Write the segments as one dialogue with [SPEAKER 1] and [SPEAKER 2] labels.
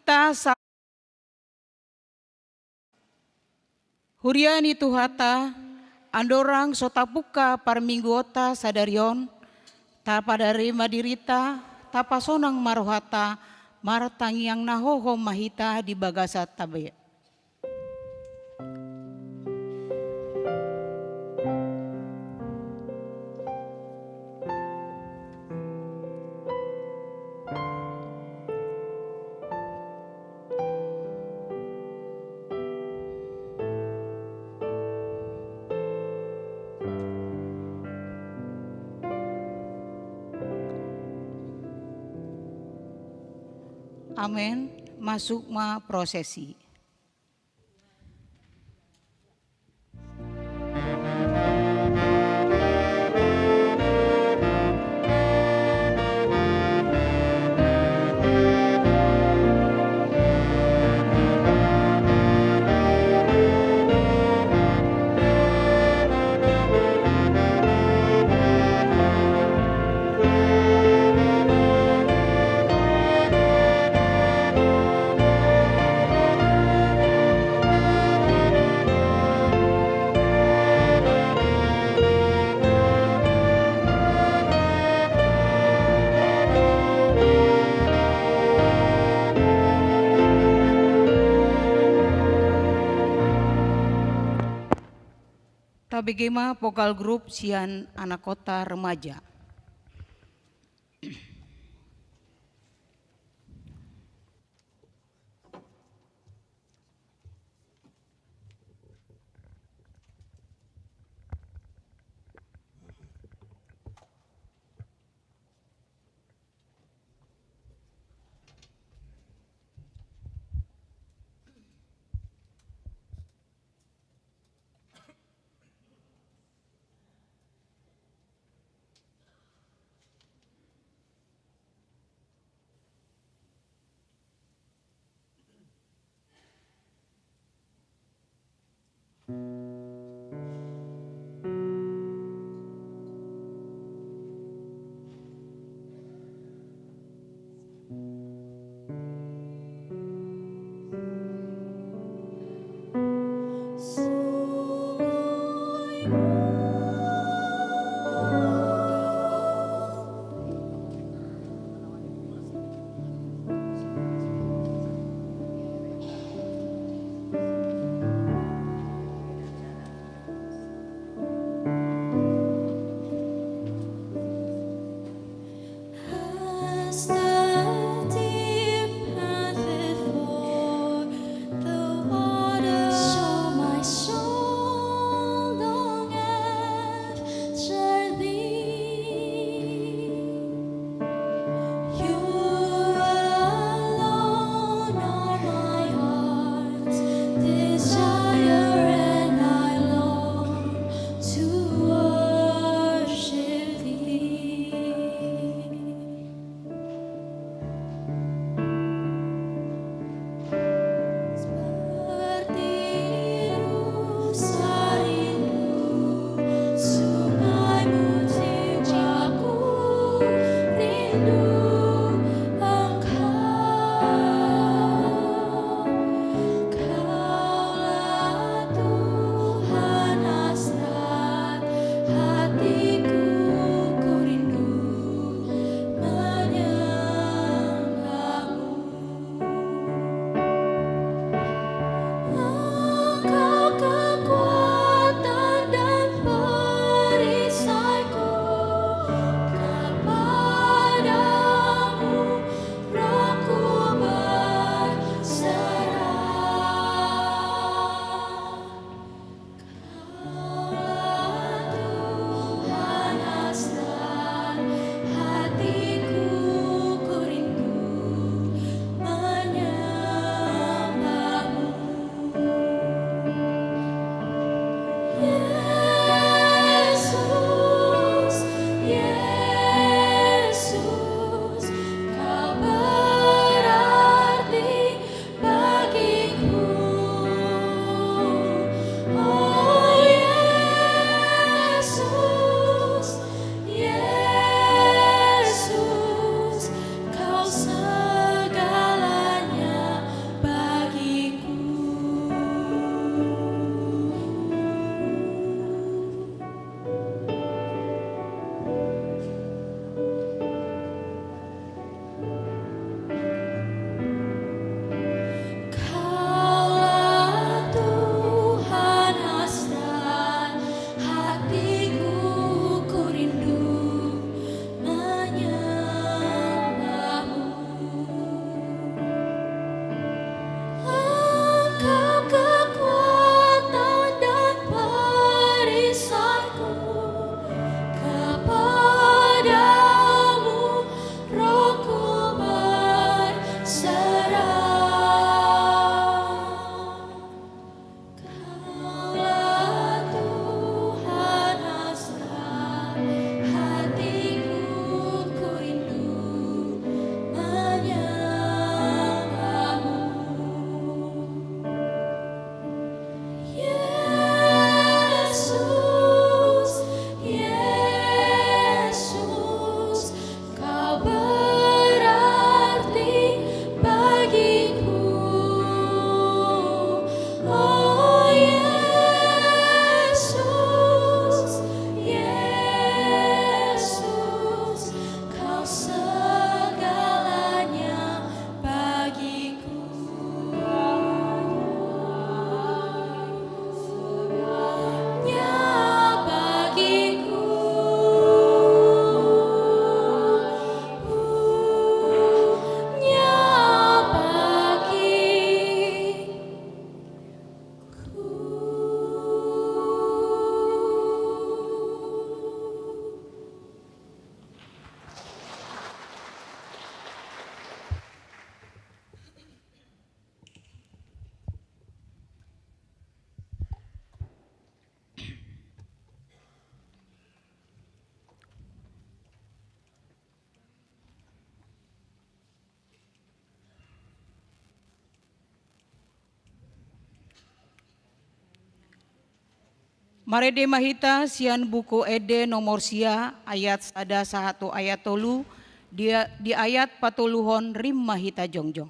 [SPEAKER 1] Ta sa huriani tuhata andorang sotapuka parmingguota sadarion ta padare madirita ta pasonang marohata martangiang nahoho mahita di bagasa tabe. Amin. Masuk ma prosesi. Tabegema vokal grup sian anak kota remaja. Marede mahita sian buku ede nomor sia ayat sada sahatu ayat tolu dia di ayat patuluhon rim mahita jongjong.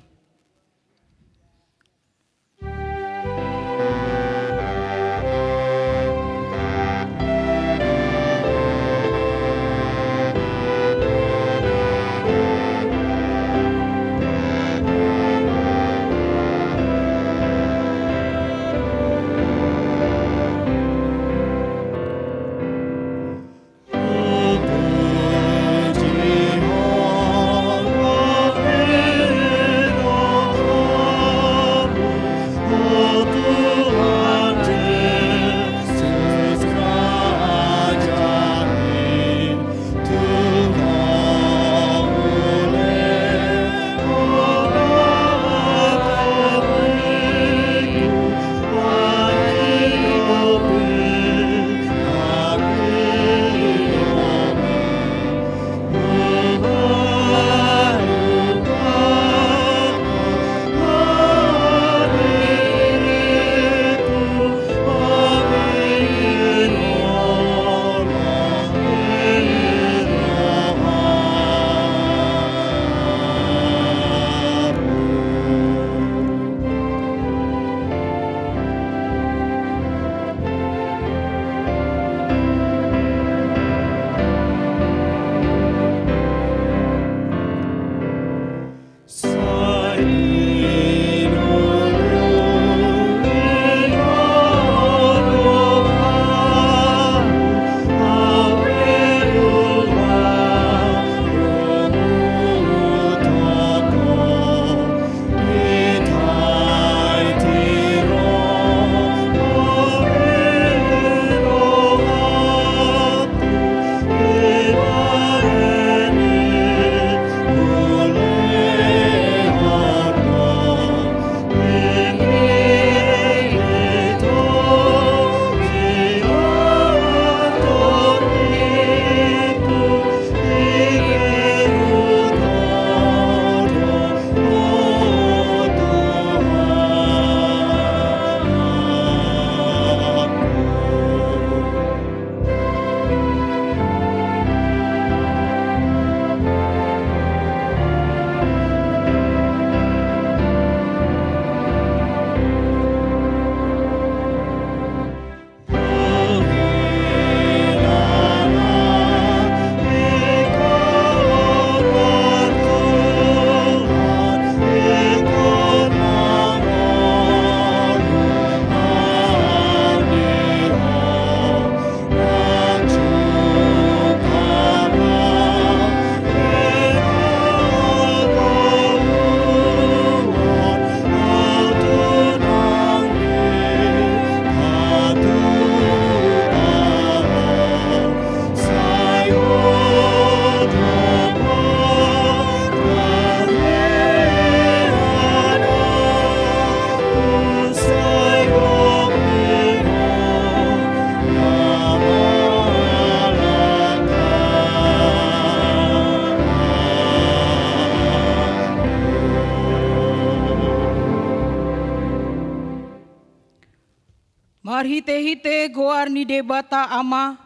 [SPEAKER 1] Marhite-hite goar ni debata ama,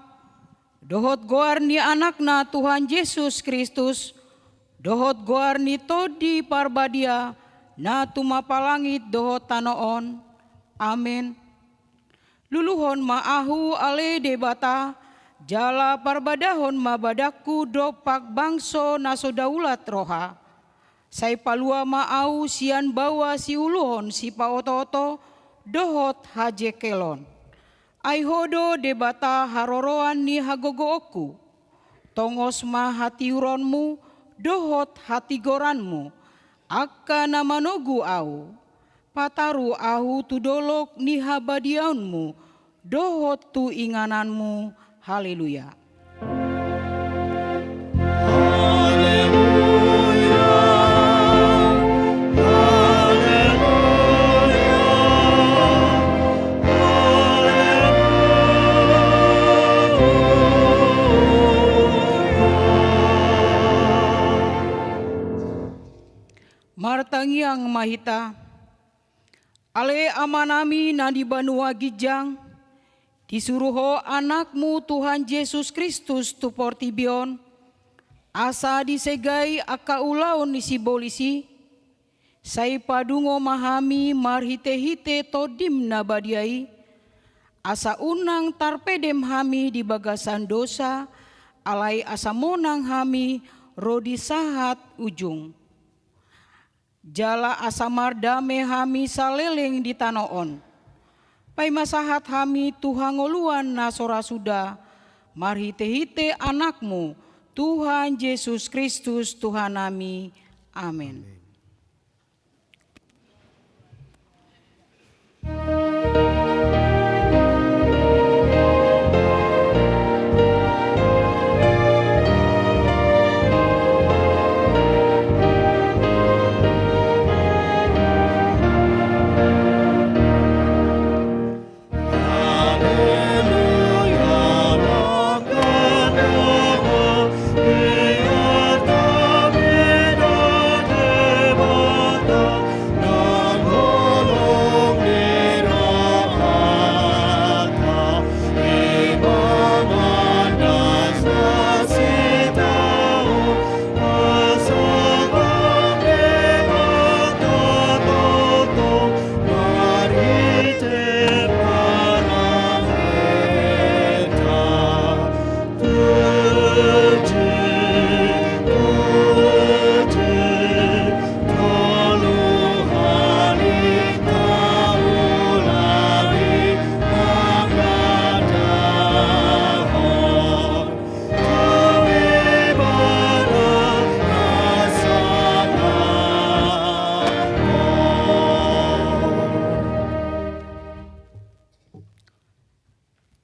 [SPEAKER 1] dohot goar ni anakna Tuhan Yesus Kristus, dohot goar ni todi parbadia, na tumapalangit dohot tanoon. Amin. Luluhon maahu ale debata, jala parbadahon mabadaku dopak bangso nasodaulat roha. Sai palua maau sian bawa si uluhon si paoto-oto, dohot haje kelon. Aihodo debata haroroan ni hagogooku. Tongos ma hati uronmu, dohot hati goranmu. Akka namanogu au. Pataru ahu tudolok ni habadiaunmu, dohot tu ingananmu. Haleluya. Martangiang mahita, ale amanami na di Banua Gijang, Disuruh anakmu Tuhan Yesus Kristus tu portibion, asa disegai aka ulaon isi bolisi, sai padungo mahami marhite-hite todim nabadiai, asa unang tarpedem hami di bagasan dosa, alai asa monang hami rodi sahat ujung. Jala asa mardame hami saleleng di tanoon. Pai masahat hami tuhangoluan nasora suda, marhite-hite anakmu, Tuhan Yesus Kristus Tuhan nami. Amin.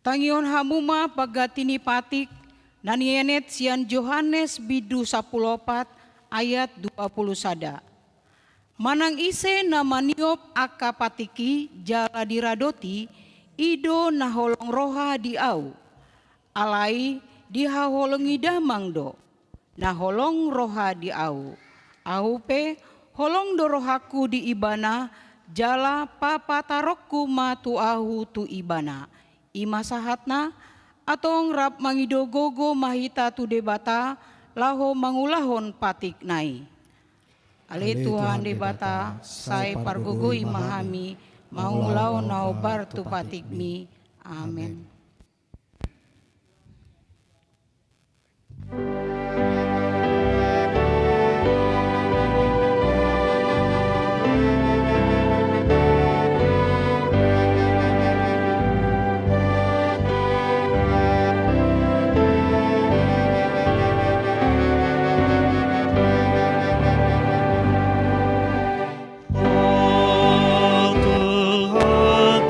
[SPEAKER 1] Tangion hamuma pagatini patik nanienet sian Yohanes bidu 14 ayat 20 sada. Manang ise nama niop aka patiki jala diradoti ido naholong roha di au. Alai dihaholongi damang do. Naholong roha di au. Au pe holong do rohaku di ibana jala papatarokku matu ahu tu ibana. Ima sahatna atong rap mangido gogo mahita tu debata laho mangulahon patik nai. Ale Tuhan debata sai pargogo imahami mangulahon naobar tu patik mi. Amen.
[SPEAKER 2] Oh Tuhan,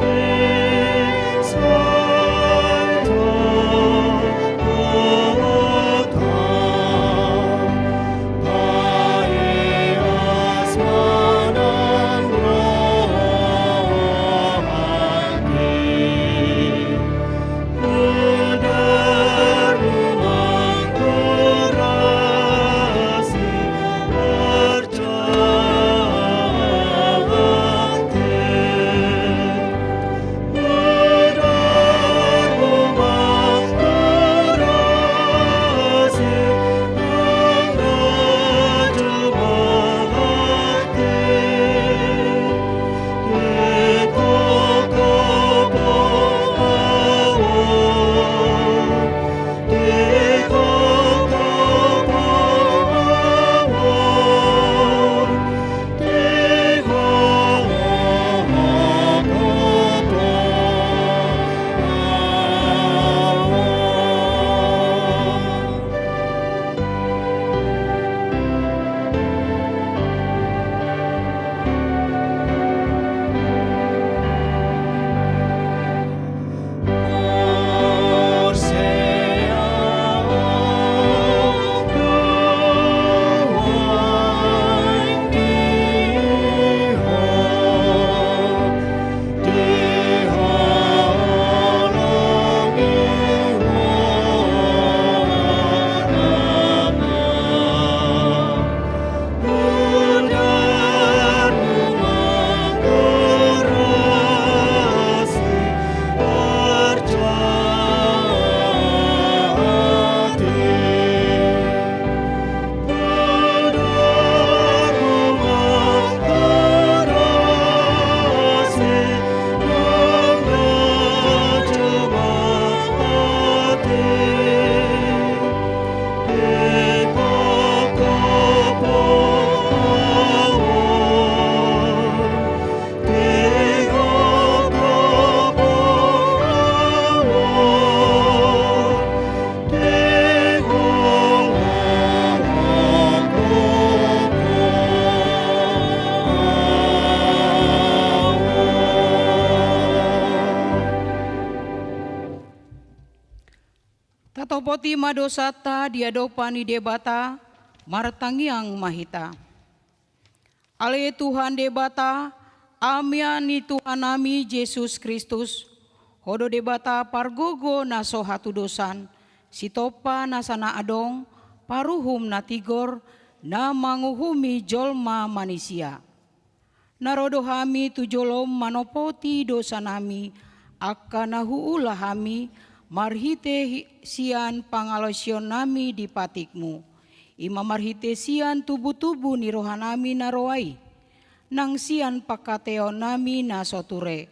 [SPEAKER 1] Katopoti madosata diadopani debata, martangiang mahita. Ale Tuhan debata, amiani Tuhan nami Yesus Kristus, hodo debata pargogo naso hatu dosan, sitopa nasana adong, paruhum natigor, na manguhumi jolma manusia. Narodo hami tujolom manopoti dosa nami, akana huulah hami, marhite sian pangalosion nami di patikmu. Ima marhite sian tubuh-tubuh ni rohanami naroai, nang sian pakateo nami nasoture,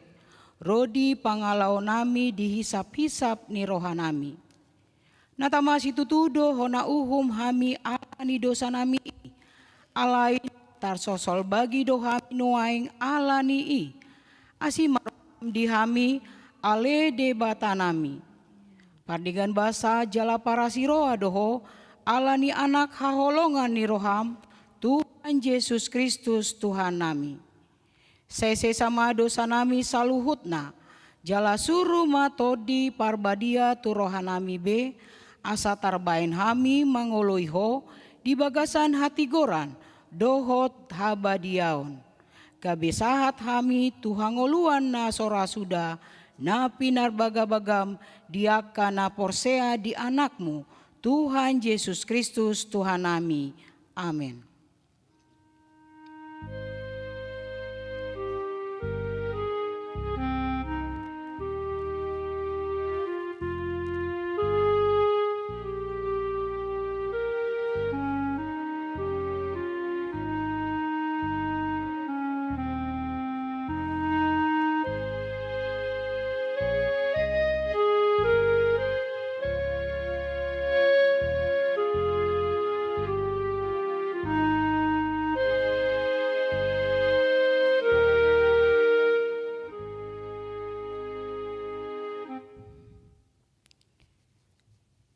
[SPEAKER 1] rodi pangalau nami dihisap-hisap ni rohanami. Natamasi tutudo hona uhum hami alani dosa nami, alain tarsosol bagi dohami nuaing alani i, asimaram di hami ale debata nami. Pardigan basa jala parasiroa doho, alani anak haholongan ni roham, Tuhan Yesus Kristus Tuhan nami. Sese sama dosa nami saluhutna, jala suruh matodi parbadia tu rohanami be, asa tarbain hami mangoloiho, di bagasan hati goran, dohot habadiaon. Gabesahat hami tuhangoluan na sora suda, na pinar bagabagam diaka na porsea di anakmu, Tuhan Yesus Kristus Tuhan nami. Amin.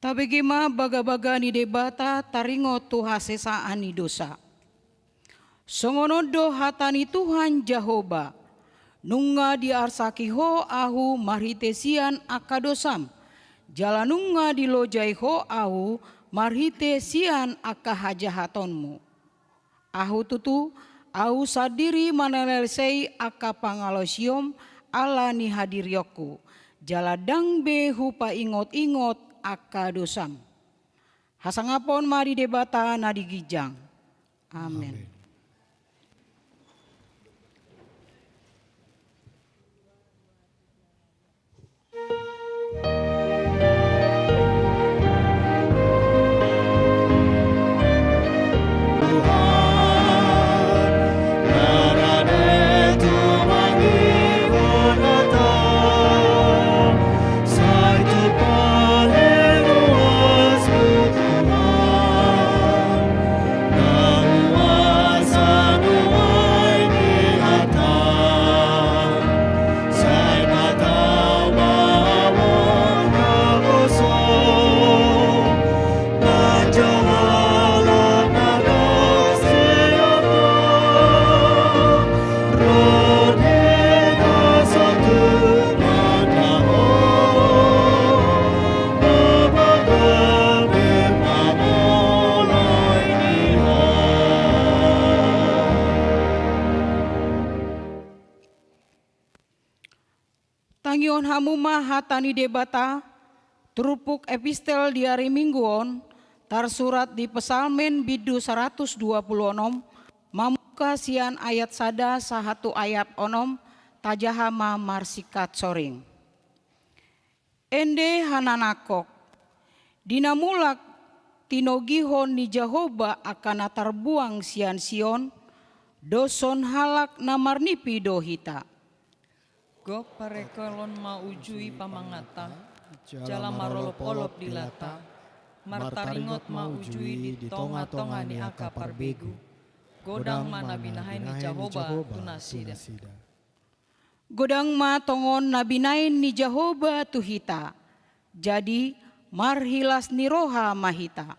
[SPEAKER 1] Tabegema baga-baga ni debata taringo tuha sesaan ni dosa. Songonodo hatani Tuhan Jehoba, nunga diarsaki ho ahu marhitesian akadosam, jalanunga dilojai ho ahu marhitesian akahajahatonmu. Ahu tutu, ahu sadiri manelelsei aka pangalosiom ala ni hadiryoku, jaladang behu pa ingot-ingot aka dosam. Hasangapon mari debata nadigijang. Amin. Tangion hamuma hatani debata, terupuk epistel di hari mingguon, tarsurat di pesalmen bidu 126, mamuka sian ayat sada sahatu ayat onom, tajahama marsikat soring. Ende hananakok, dinamulak tinogihon ni Jehoba akan terbuang sian sion, doson halak namarnipi dohita.
[SPEAKER 2] Gok parekolon maujui pamangata, jala marolop-olop dilata, martaringot maujui di tonga-tonga ni aka parbegu, godang mana binahay ni Jehoba tunasida.
[SPEAKER 1] Godang ma tongon nabinain ni Jehoba tuhita, jadi marhilas ni roha mahita.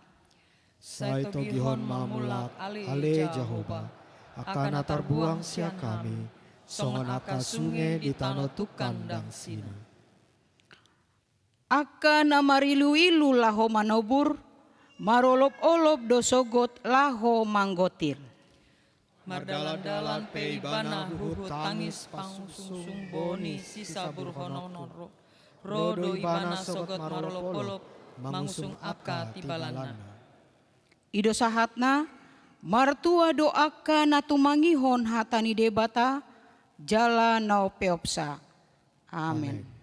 [SPEAKER 3] Saito gihon mamulak ale Jehoba, akan terbuang sia kami, songon aka sungai di tanah tukandang sina.
[SPEAKER 1] Aka na marilu-ilu laho manobur, marolop-olop dosogot laho manggotir.
[SPEAKER 2] Mardalan-dalan pe ibana huhut tangis pangsusung boni sisa burhononoro. Rodo ibana sogot marolop-olop mangusung aka tibalana.
[SPEAKER 1] Ido sahatna, martua doaka na tumangihon hatani debata, jala nao peopsa. Amin.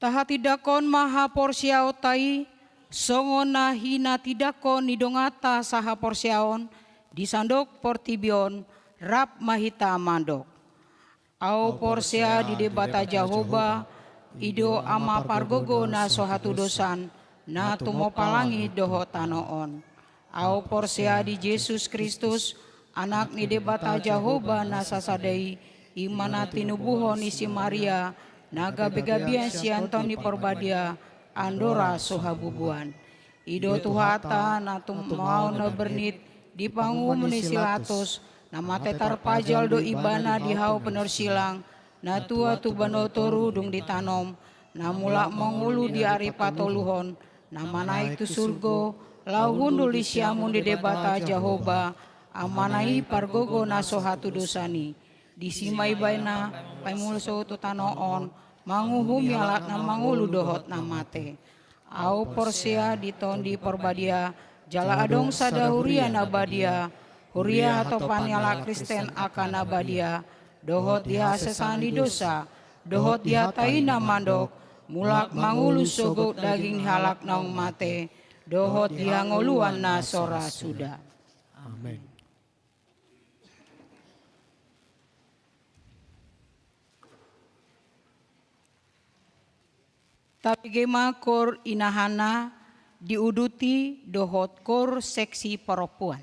[SPEAKER 1] Taha tidakon maha porsiao tai, songona hina tidakon nidongata saha porsiaon, disandok portibion, rap mahita mandok. Au porsia di debata Jahoba, ido ama pargogo na sohatu dosan, na tumopalangi doho tanoon. Au porsia di Yesus Kristus, anak ni debata Jahoba na sasadai, imana tinubuhon isi Maria, naga begabian si Antoni Porbadia, andora sohabubuan. Ido tuhata na tumau na bernit, di pangumun isilatos, na matetar pajal do ibana di hau penersilang, na tua tu banotoru dung ditanom, na mulak mengulu di ari patoluhon, na manaik tu surgo, lau hundul isiamun di debata Jahoba, amanai pargogo na sohatu dosani. Disimai baina paimulso tu tanoon, manguhumi alat na mangulu dohot na mate. Au porsia ditondi porbadia, jala adong sada huria nabadia, huria atau panyala Kristen akan nabadia, dohot dia sesani dosa, dohot dia taina mandok, mulak mangulu sogok daging halak naung mate, dohot dia ngoluan na sora sudah.
[SPEAKER 3] Amin.
[SPEAKER 1] Tapi gema kor inahana diuduti dohot kor seksi perempuan.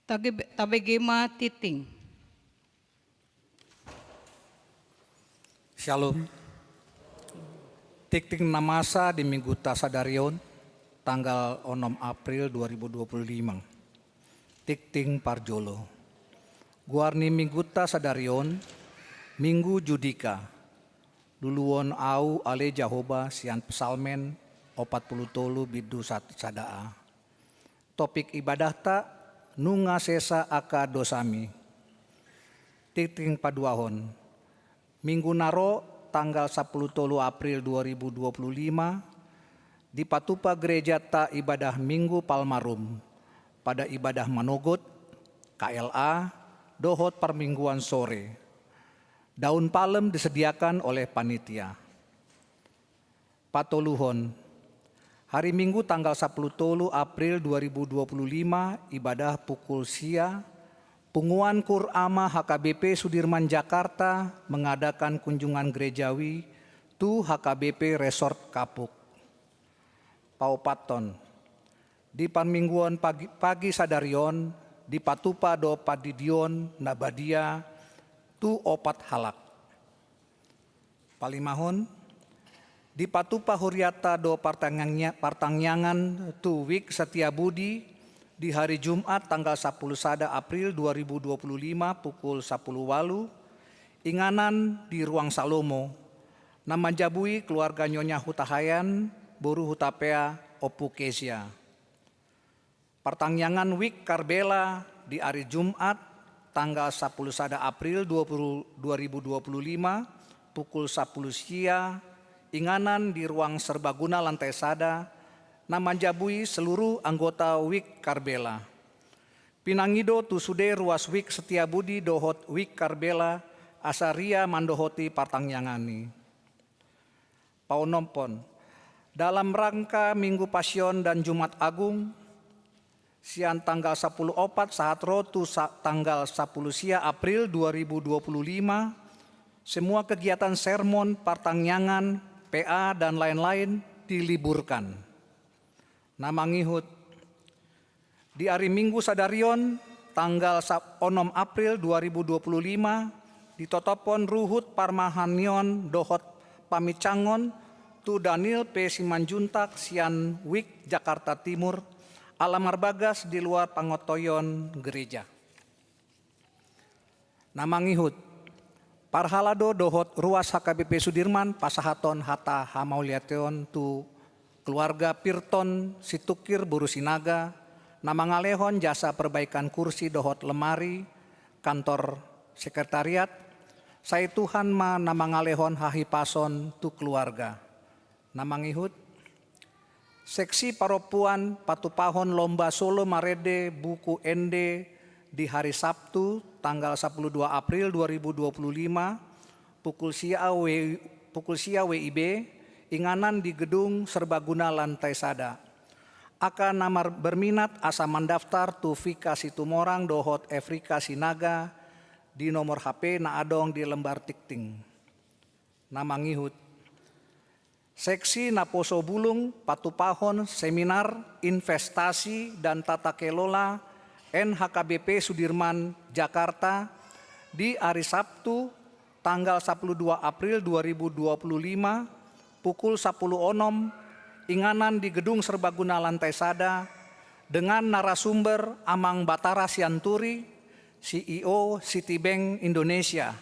[SPEAKER 1] Tabegema Titing.
[SPEAKER 4] Shalom. Tikting namasa di Minggu Tasadarion, tanggal 6 April 2025. Tikting Parjolo. Guarni Minggu Tasadarion, Minggu Judika. Luluon au ale Jahoba sian pesalmen 40 bidu sadaa. Topik ibadah ta nunga sesa aka dosami. Tikting paduahon. Minggu naro tanggal 10 April 2025 di Patupa Gereja Ta Ibadah Minggu Palmarum pada ibadah Manogot KLA dohot permingguan sore. Daun palem disediakan oleh panitia. Patoluhon. Hari Minggu tanggal 10 April 2025 ibadah pukul sia. Punguan Kurama HKBP Sudirman Jakarta mengadakan kunjungan gerejawi tu HKBP Resort Kapuk. Paupaton. Di Parmingguan pagi sadarion di Patupa do Padidion Nabadia tu opat halak. Palimahon. Di Patupa Huriata do Partangyangan tu Wik Setiabudi di hari Jumat tanggal 10 Sada April 2025 pukul 10 walu, inganan di Ruang Salomo, nama jabui keluarga Nyonya Hutahayan, Boru Hutapea, Opu Kesia. Partangyangan Wik Karbela di hari Jumat tanggal 10 Sada April 2025 pukul 10 sia, inganan di Ruang Serbaguna Lantai Sada, nama jabui seluruh anggota Wik Karbela. Pinangido tusude ruas Wik Setiabudi dohot Wik Karbela asaria mandohoti partangyangani. Paunompon, dalam rangka Minggu Pasion dan Jumat Agung, sian tanggal 10 opat saat rotu tanggal 10 sia April 2025, semua kegiatan sermon, partangyangan, PA dan lain-lain diliburkan. Nama ngihut di hari Minggu Sadarion tanggal 6 April 2025 ditotopon ruhut parmahanion dohot pamicangon tu Daniel P. Simanjuntak sian Wik Jakarta Timur alamar bagas di luar pangotoyon gereja. Nama ngihut Parhalado dohot ruas HKBP Sudirman pasahaton hata hamauliateon tu keluarga Pirton Situkir Burusinaga, nama ngalehon jasa perbaikan kursi dohot lemari, kantor sekretariat, saya Tuhan ma nama ngalehon hahipason tu keluarga. Nama ngihut, seksi paropuan Patupahon Lomba Solo Marede Buku Ende di hari Sabtu tanggal 12 April 2025 pukul sia WIB inganan di Gedung Serbaguna Lantai Sada. Aka namar berminat asa mendaftar tu Vika Situmorang dohot Afrika Sinaga di nomor HP naadong di lembar tikting. Nama ngihut. Seksi Naposo Bulung Patupahon Seminar Investasi dan Tata Kelola NHKBP Sudirman Jakarta di hari Sabtu tanggal 12 April 2025 pukul 10.00 inganan di Gedung Serbaguna Lantai Sada dengan narasumber Amang Batara Sianturi, CEO Citibank Indonesia.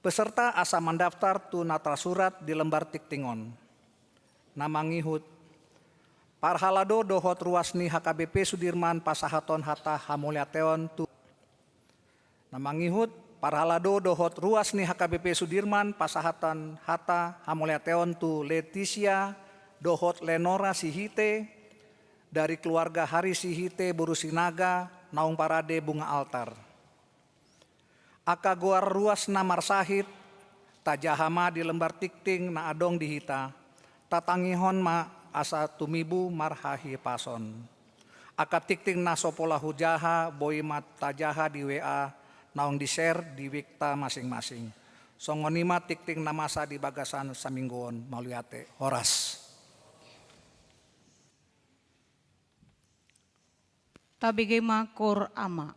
[SPEAKER 4] Peserta asa mendaftar tu natra surat di lembar tiktingon. Nama ngihut Parhalado dohot ruasni HKBP Sudirman pasahaton hata hamuliateon tu. Nama ngihut Parhalado dohot ruasni HKBP Sudirman pasahatan hata hamuliateon tu Leticia dohot Lenora Sihite dari keluarga Hari Sihite Burusinaga naung parade bunga altar. Aka goar ruas namar sahit tajahama di lembar tikting na adong dihita tatangihon ma asa tumibu marhahi pason. Aka tikting na sopola hujaha boy mat tajaha di WA naong di share di wikta masing-masing. Songonima tikting namasa di bagasan samingguon maluate Horas.
[SPEAKER 1] tabegema kor ama.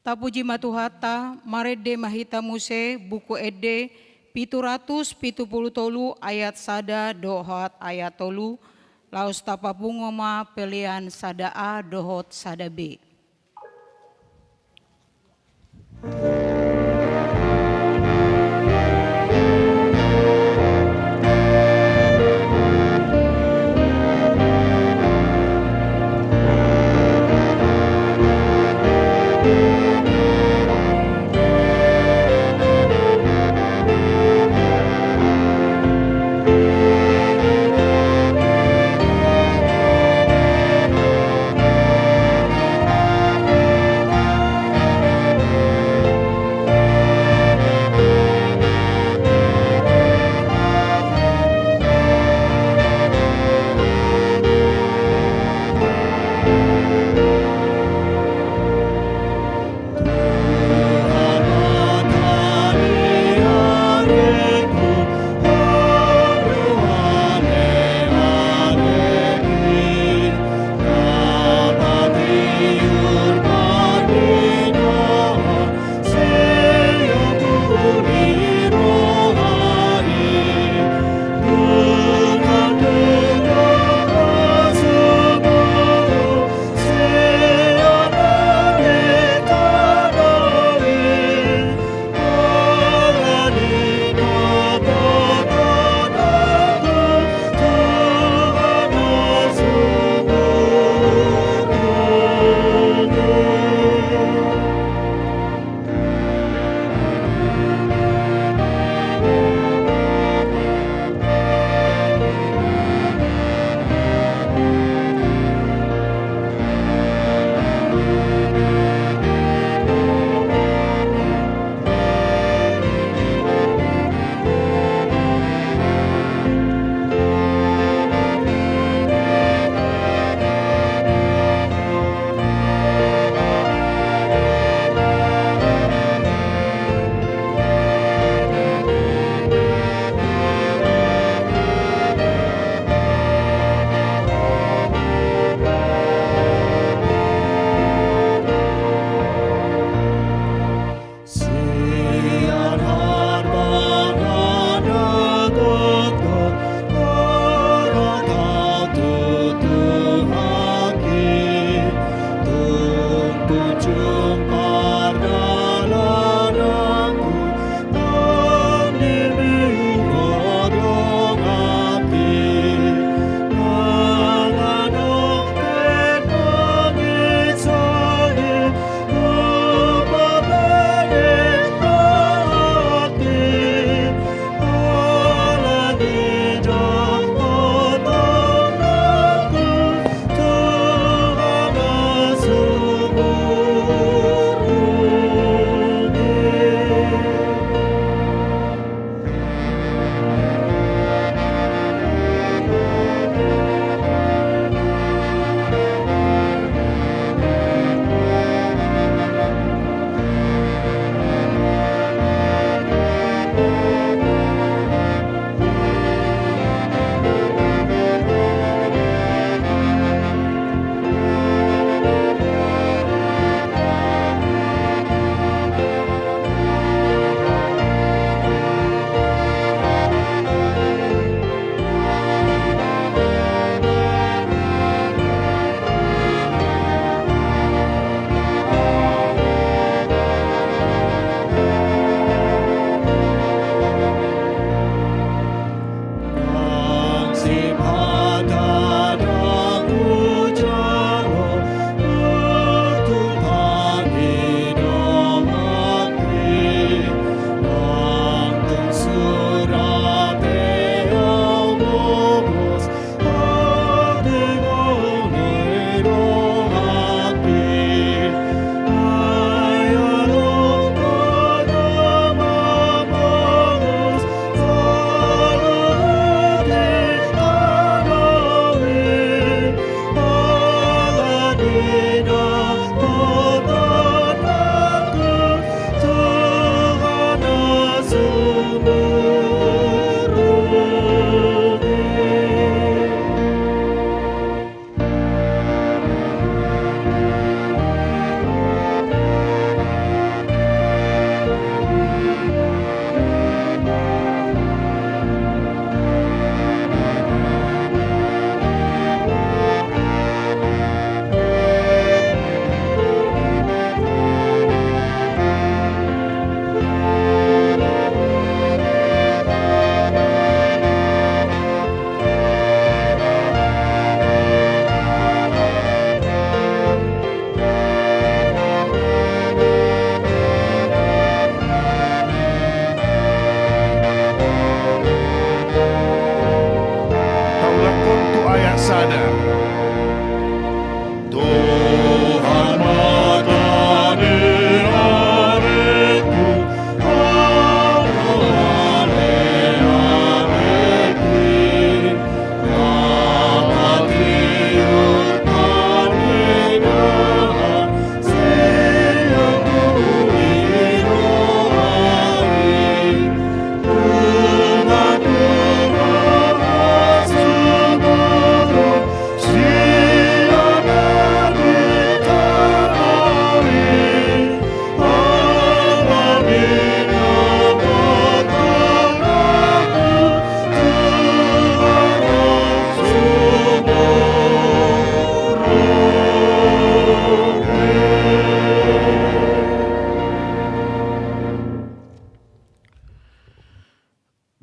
[SPEAKER 1] Tapuji matuhata, marede mahita muse, buku ede, 770 ayat sada dohot ayat tolu, laos tapapungoma pelian sada A dohot sada B.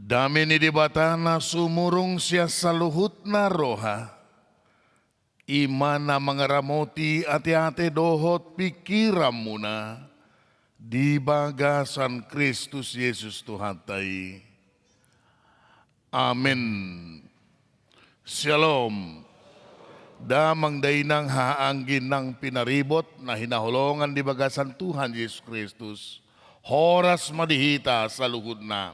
[SPEAKER 5] Damini di batana sumurung sia saluhutna roha. Imana mengeramoti ati-ati dohot pikiramuna. Di bagasan Kristus Yesus Tuhan tai. Amin. Shalom. Damang dainang haanggin ng pinaribot na hinahulongan di bagasan Tuhan Yesus Kristus. Horas madihita sa luhod na.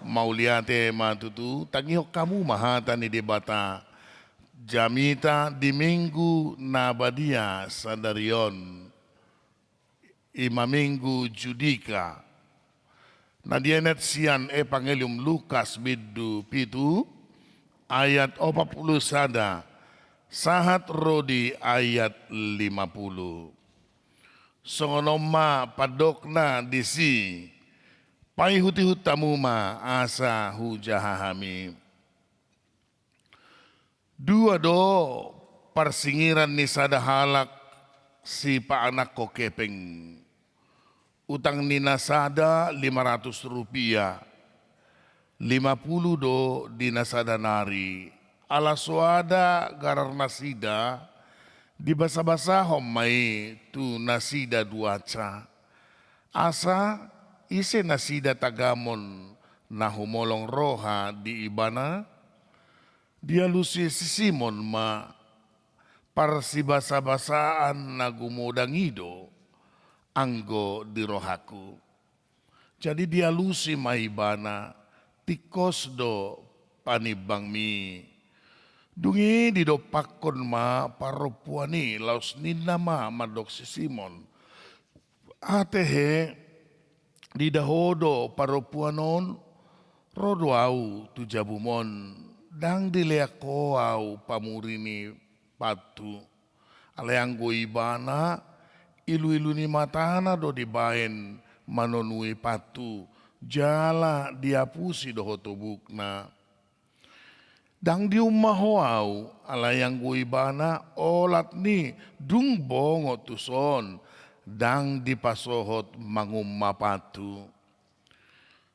[SPEAKER 5] Mauliate matutu, tangihok kamu mahata ni debata. Jamita di minggu nabadia sa darion. Imaminggu judika. Nadienet sian Evangelium Lukas bidu pitu ayat 40 sada. Sahat rodi ayat 50. Songonoma padokna disi. Pai huti-hut tamuma asa hujahahami. Dua do persingiran ni sada halak si pa anak ko kepeng. Utang ni nasada 500 rupiah. 50 do di nasada nari. Ala suada garar nasida. Di basa-basa homai tu nasida duaca. Asa ise nasida tagamon na humolong roha di ibana, dia lusi si Simon ma parsi basa-basaan na gumudangido anggo di rohaku. Jadi dia lusi ma ibana tikos do panibang mi. Dungi di do pakon ma paropuani laus nina ma madok si Simon. Atehe di dahodo paropuanon rodo au tu jabumon dang dileako au pamurini patu aleang go ibana ilu-ilu ni matana do dibaen manonui patu jala diapusi do hotobukna dang diumaho au alayang go ibana olat ni dung bongo tuson dang dipasohot mangumapatu.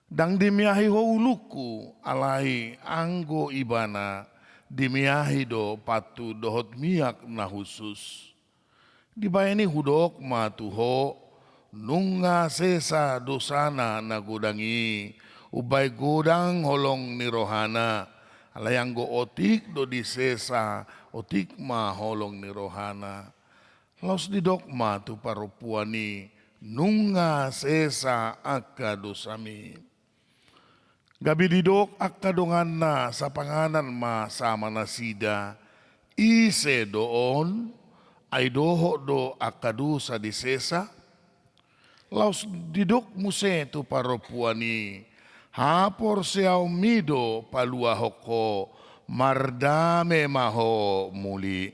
[SPEAKER 5] Dang dimiahi ho uluku alai anggo ibana dimiahi do patu dohot miak na khusus. Dibayani hudok matuho nunga sesa dosana na godangi ubay godang holong ni rohana alai anggo otik do di sesa otik ma holong ni rohana. Laus di dokma tu parupuani nunga sesa akka dosami. Gabi di dok akka dongan na sa panganan ma sama nasida. Ise doon ay doho do akka dosa di sesa. Laus di dok muse tu parupuani. Hapor siyaw mido paluahoko mardame maho muli.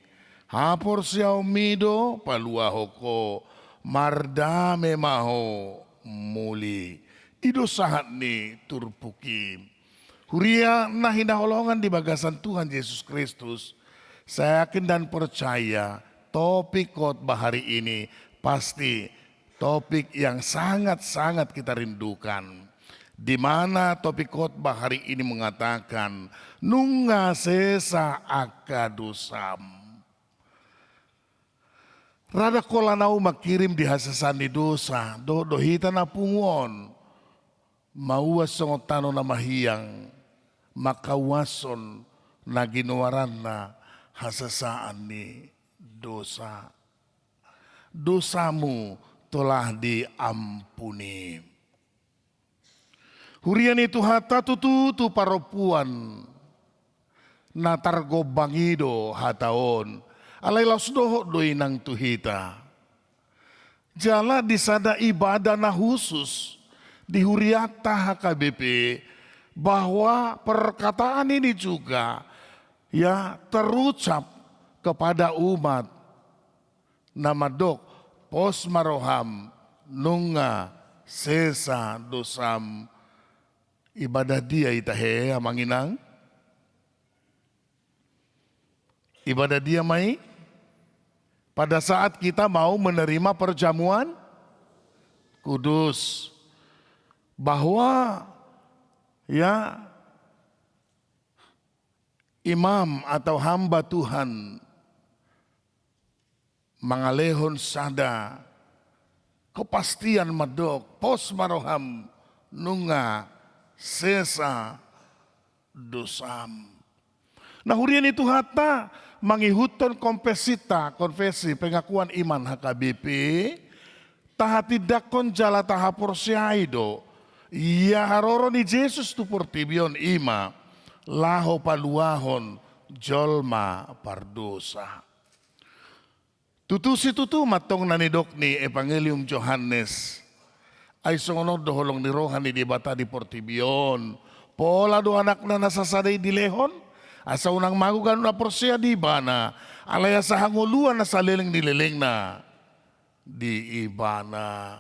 [SPEAKER 5] Hapor siyaw mido paluahoko mardame maho muli. Ido sahat ni turpuki. Huria na hinaholongan di bagasan Tuhan Yesus Kristus. Saya yakin dan percaya topik khotbah hari ini pasti topik yang sangat-sangat kita rindukan. Di mana topik khotbah hari ini mengatakan nunga sesa akka dosam. Rada kolanau makirim di hasasan di dosa, do hita na pungon, mauwas songotano na mahiyang, makawason na ginawaran na hasasaan ni dosa. Dosamu telah diampuni. Hurian itu hata tutu paropuan, na targo bangido hataon, alay laus doho doi nang tuhita. Jala disada ibadah na khusus di Huriata HKBP bahwa perkataan ini juga ya terucap kepada umat nama dok pos maroham nunga sesa dosam ibadah dia itahe amanginang ibadah dia mai pada saat kita mau menerima perjamuan kudus bahwa ya imam atau hamba Tuhan mangalehon sada kepastian madok pos maroham nunga sesa dosam. Nah hurian itu hata mangihuton konfesi pengakuan iman HKBP tahati dakon jala tahapor siaido ia haroro ni Yesus tu portibion ima laho paluahon jolma pardosa. Tutusi tutu matong nanidok ni Evangelium Johannes ay songonod doholong ni rohan ni dibata di portibion pola do anak na nasasaday di lehon asa unang magugan na porsia di bana alaya sa hanguluan na saliling nililing na di ibana.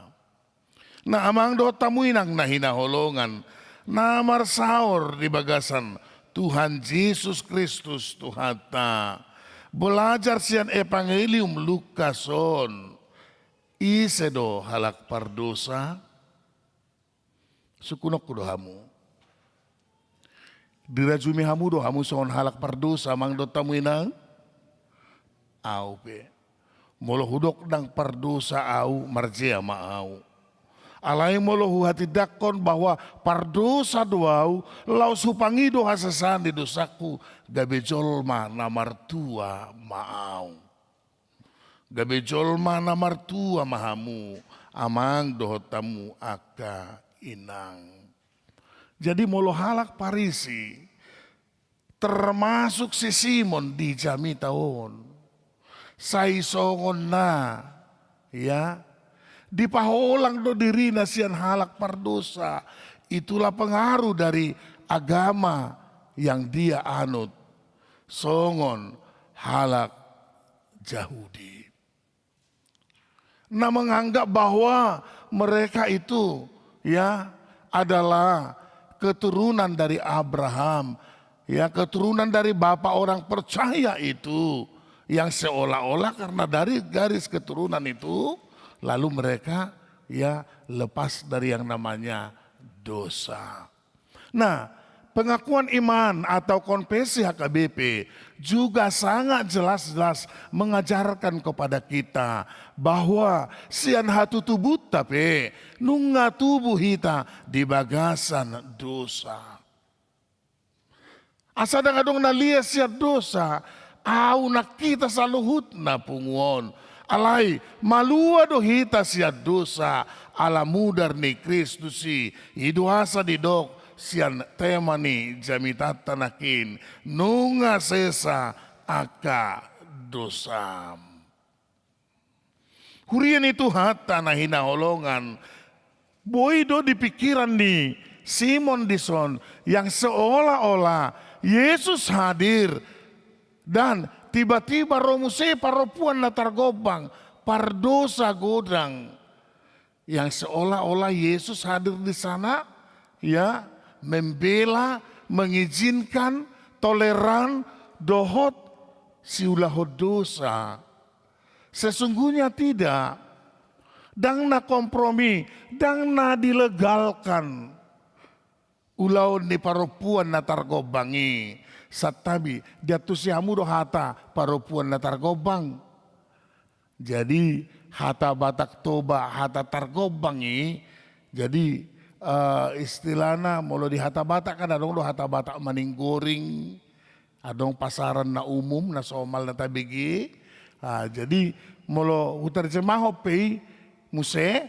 [SPEAKER 5] Na amang do tamuinang nahinaholongan na marsaor di bagasan Tuhan Yesus Kristus Tuhata. Belajar siyan Evangelium Lukason isedo halak pardosa sukunok kudo hamu. Dirajumi hamu do hamu son halak pardosa mang do tamuinang au pe. Molo hudok dang pardosa au marjea maau. Alai molo hati dakon bahwa pardosa doau lau supangido hasasan di dosaku gabe jolma namartua maau. Gabe jolma namartua mahamu amang dohotamu aka inang. Jadi molo halak parisi termasuk si Simon di jami taon. Saisongon na ya dipaholang do diri na siyan halak pardosa. Itulah pengaruh dari agama yang dia anut. Songon halak Yahudi. Nah menganggap bahwa mereka itu ya adalah keturunan dari Abraham, ya keturunan dari bapak orang percaya itu, yang seolah-olah karena dari garis keturunan itu, lalu mereka ya lepas dari yang namanya dosa. Nah, pengakuan iman atau konfesi HKBP juga sangat jelas-jelas mengajarkan kepada kita bahwa sian hatu tubuh tapi nunga tubuh hita di bagasan dosa. Asa dangadong nalia siya dosa, au nak kita saluhut na punguon. Alay malua do hita siya dosa ala mudar ni Kristusi iduasa di dok sian tema ni jamitat tanakin nunga sesa aka dosam. Hurian itu hata na hinaholongan boido di pikiran ni Simon Dison yang seolah-olah Yesus hadir dan tiba-tiba romuse paropuan na targobang pardosa godang yang seolah-olah Yesus hadir di sana ya membela, mengizinkan, toleran, dohot, siulahod dosa. Sesungguhnya tidak. Dang na kompromi, dang na dilegalkan. Ulaw ni parupuan na targobangi. Satabi, jatuh si hamu do hata parupuan na targobang. Jadi hata batak toba, hata targobangi. Jadi istilahnya molo di hata batak kan adong do hata batak maning goring, adong pasaran na umum na somal na tabigi. Jadi molo utarjemah pay muse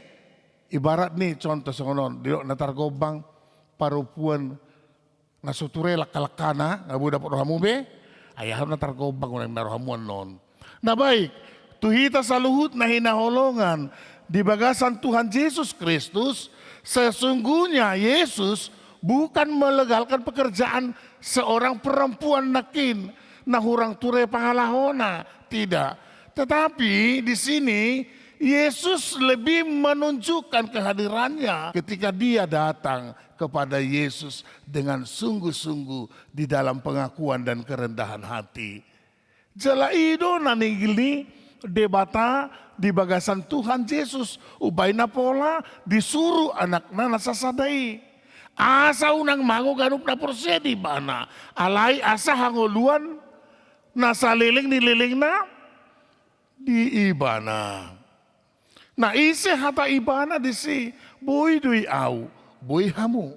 [SPEAKER 5] ibarat nih contoh sonon di na targobang parupuan na suture lakalakana ngabu dapat rohamu be ayah na targobang unang narohamuan non. Nah baik tuhita saluhut na hinaholongan di bagasan Tuhan Yesus Kristus. Sesungguhnya Yesus bukan melegalkan pekerjaan seorang perempuan nakin nah hurang ture pangalahona, tidak. Tetapi di sini Yesus lebih menunjukkan kehadirannya ketika dia datang kepada Yesus dengan sungguh-sungguh di dalam pengakuan dan kerendahan hati. Jala ido nanigili debata di bagasan Tuhan Yesus ubay na pola disuruh anak na nasasadai Asa unang mango ganup na porsedi bana. Alay asa hangoluan nasa liling nililing na di ibana. Na isi hata ibana di si boy dui au, boy hamu.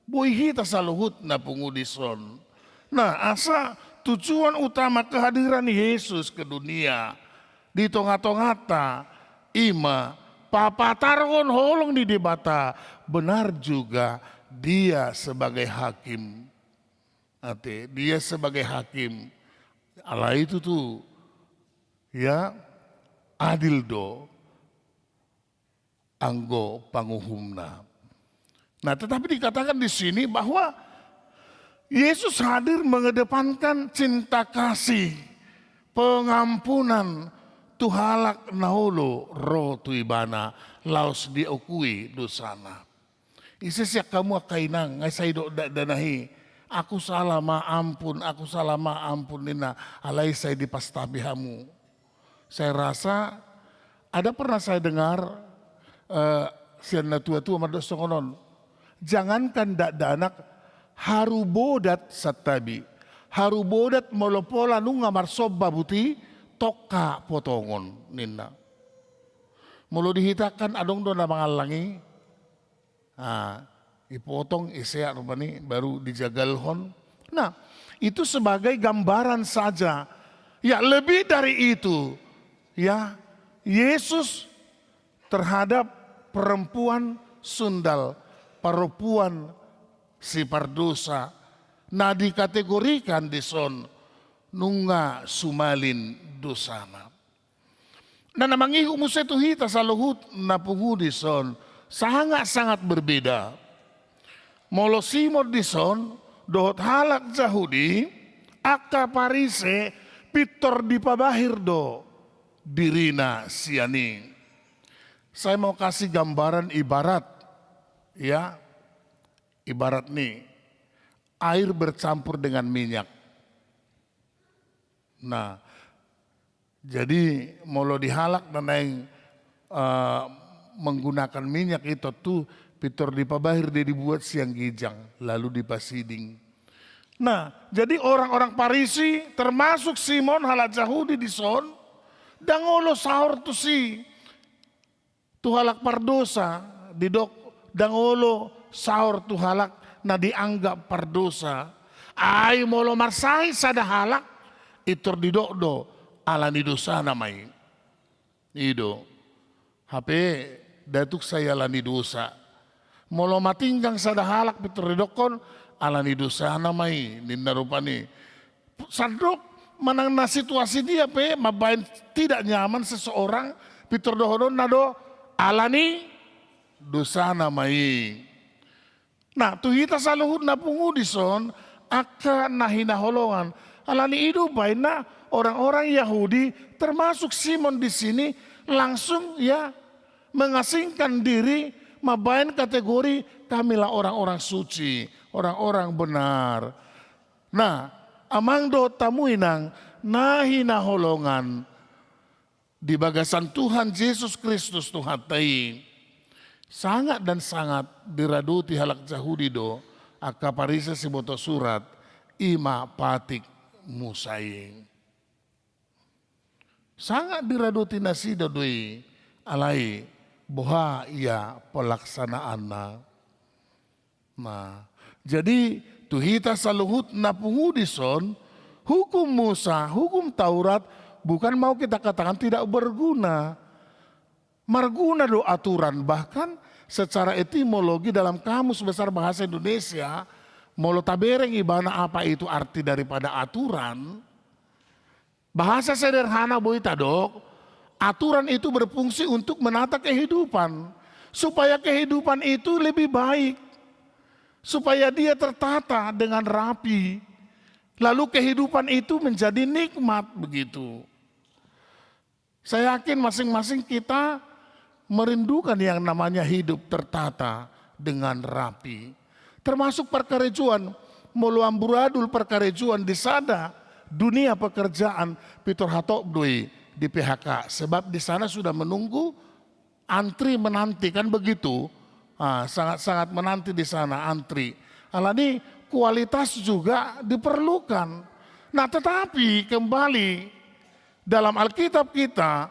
[SPEAKER 5] Boy hita sa luhut na pungudison. Nah asa tujuan utama kehadiran Yesus ke dunia. Di tonga-tongata ima papatargon holong di debata. Benar juga dia sebagai hakim. Ate, dia sebagai hakim. Allah itu tuh ya adil do anggo panguhumna. Nah, tetapi dikatakan di sini bahwa Yesus hadir mengedepankan cinta kasih, pengampunan, tuhalak naolo roh tuibana laos diokui dosana. Isesyak kamu akainang ngai saido danahi. Aku salah ma ampun nina alai saya dipastabihamu. Saya rasa ada pernah saya dengar sian tua-tua madosongonon. Jangankan danak harubodat satabi. Harubodat molopola nunga marsoba buti toka potongon nina. Mulu dihitakan adong do na mangalangi. Ipotong isya rupani baru dijagalhon. Nah, itu sebagai gambaran saja. Ya lebih dari itu, ya Yesus terhadap perempuan sundal, perempuan si pardosa, nah dikategorikan di son nunga sumalin dosana. Nah namangihu musa itu hita sa luhut na pungu di son sangat-sangat berbeda. Molo simod di son dohot halak Jahudi aka parise pitor di pabahir do dirina siani. Saya mau kasih gambaran ibarat ya. Ibarat nih air bercampur dengan minyak. Nah, jadi molo dihalak dan yang menggunakan minyak itu tuh pitor di pabahir dia dibuat siang gijang lalu dipasiding. Nah, jadi orang-orang Parisi termasuk Simon halak Jahudi di son dangolo sahur tu si tuhalak pardosa didok dangolo sahur tuhalak na dianggap pardosa. Ay molo marsai sada halak itor didok do alani dosa namai. Ido HP datuk saya alani dosa. Molo matinggang sada halak pitor didokon alani dosa namai ninna rupani. Sadok manang na situasi dia pe mabain tidak nyaman seseorang pitor dohodon nado alani dosa namai. Nah tuhita saluhut na pungudison aka nahina holongan alani idu bain na orang-orang Yahudi termasuk Simon di sini langsung ya mengasingkan diri mabain kategori kamilah orang-orang suci, orang-orang benar. Nah, amang do tamuinang nahina holongan di bagasan Tuhan Yesus Kristus Tuhan tai. Sangat dan sangat diraduti halak Jahudi do aka parisa siboto surat ima patik musaing. Sangat diraduti nasido doi alai boha ia pelaksanaanna. Nah, jadi tuhita saluhut na pungudison hukum Musa, hukum Taurat bukan mau kita katakan tidak berguna. Marguna do aturan, bahkan secara etimologi dalam kamus besar bahasa Indonesia molo tabereng ibana apa itu arti daripada aturan. Bahasa sederhana boy tadok, aturan itu berfungsi untuk menata kehidupan supaya kehidupan itu lebih baik, supaya dia tertata dengan rapi, lalu kehidupan itu menjadi nikmat begitu. Saya yakin masing-masing kita merindukan yang namanya hidup tertata dengan rapi. Termasuk perkerejuan, mulu amburadul perkerejuan di sada dunia pekerjaan pitor hatok doi di PHK. Sebab di sana sudah menunggu antri menanti kan begitu. sangat-sangat menanti di sana antri. Alani kualitas juga diperlukan. Nah tetapi kembali dalam Alkitab kita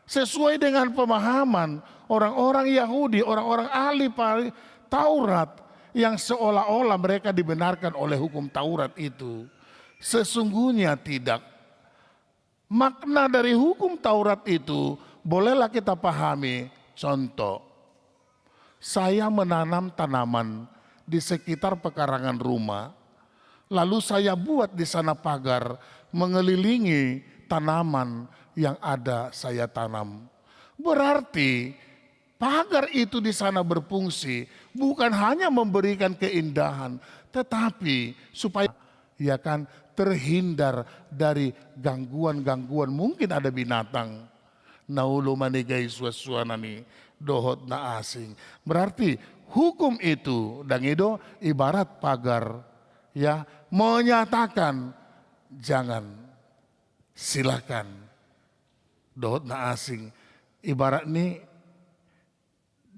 [SPEAKER 5] sesuai dengan pemahaman orang-orang Yahudi, orang-orang ahli Taurat yang seolah-olah mereka dibenarkan oleh hukum Taurat itu. Sesungguhnya tidak. Makna dari hukum Taurat itu bolehlah kita pahami. Contoh, saya menanam tanaman di sekitar pekarangan rumah, lalu saya buat di sana pagar mengelilingi tanaman yang ada saya tanam. Berarti pagar itu di sana berfungsi bukan hanya memberikan keindahan, tetapi supaya ya kan terhindar dari gangguan-gangguan. Mungkin ada binatang naulu manigai suasana ni dohot na asing. Berarti hukum itu dan itu ibarat pagar ya, menyatakan jangan, silakan dohot na asing. Ibarat nih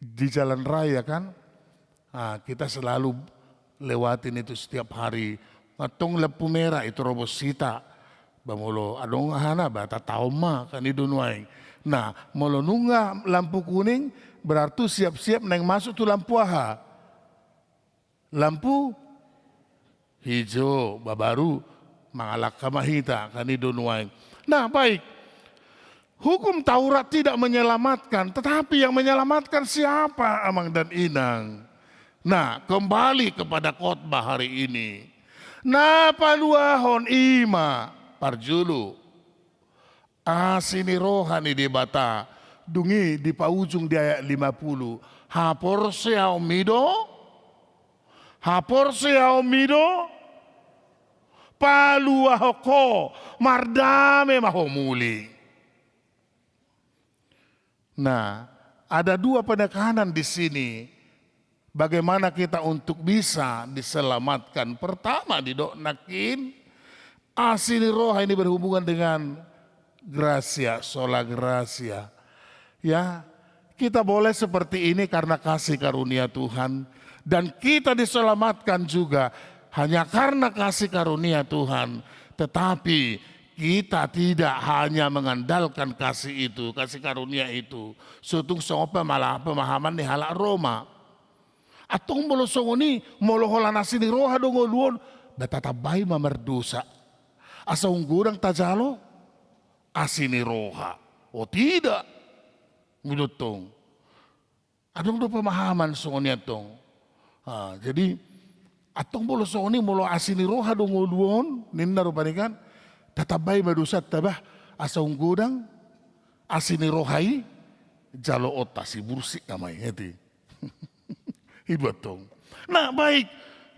[SPEAKER 5] di jalan raya kan, kita selalu lewatin itu setiap hari. Matong lampu merah itu robosita, bamulo adong hana bata tauma kan idunuaing. Nah, molo nunga lampu kuning berarti siap-siap neng masuk tu lampu aha. Lampu hijau babaru mangalak kamahita kan idunuaing. Nah, baik. Hukum Taurat tidak menyelamatkan, tetapi yang menyelamatkan siapa amang dan inang? Nah, kembali kepada khotbah hari ini. Napaluahon ima parjulu asini rohani di bata dungi di paujung di ayat 50 hapor seaumido paluahoko mardame mahomuli. Nah, ada dua penekanan di sini. Bagaimana kita untuk bisa diselamatkan? Pertama di nakin asini roh ini berhubungan dengan gracia, sola gracia. Ya, kita boleh seperti ini karena kasih karunia Tuhan, dan kita diselamatkan juga hanya karena kasih karunia Tuhan. Tetapi kita tidak hanya mengandalkan kasih itu, kasih karunia itu. Sutung sopa malah pemahaman di halak Roma. Atong molo songoni molo holana sini roha dongoluon batatabay mamerdusa. Asa unggurang tajalo asini roha. O tidak. Minutong. Adong do pemahaman songoni atong. Jadi atong molo songoni molo asini roha dongoluon ninna rupanikan tatabay madusa tabah asa unggurang asini rohai jalo otasi bursik namay hati. Ibatong. Nah baik,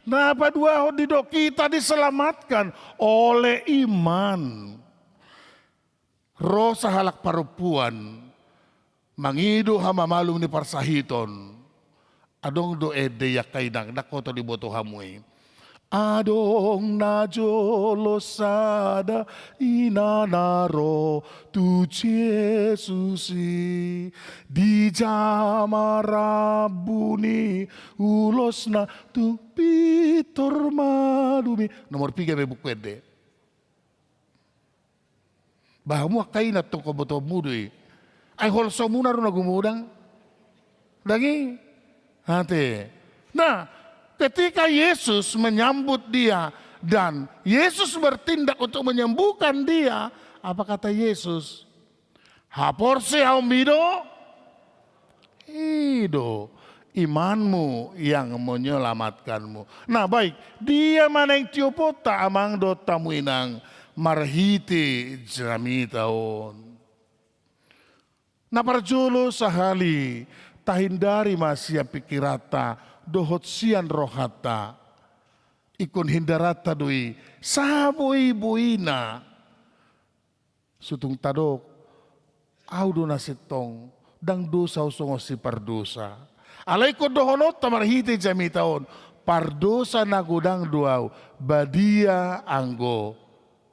[SPEAKER 5] nah dua hodidok kita diselamatkan oleh iman. Roh sahalak parupuan, mangido hamamalum ni parsahiton, adong do ede yakainang nakoto di boto hamui. Adong na jolosada inanaro tu Jesusi di jamarabuni ulos na tu pitor madumi. Nomor 3 may bukwede. Bahamu kain na itong kaboto mudui. Ay holso muna rin na gumudang. Lagi. Hati. Nah. Ketika Yesus menyambut dia dan Yesus bertindak untuk menyembuhkan dia, apa kata Yesus? Haporse aumido, ido, imanmu yang menyelamatkanmu. Nah baik, dia mana yang tiopota amang do tamuinang marhiti jamitaon. Nah parjolo sahali tahindari masya pikirata dohot sian rohata ikon hindarata doi saboi boina sutung tadok audo nasitong dang dosa usong si pardosa alay ko dohonot tamarhiti jamitaon pardosa nagudang duaw badia anggo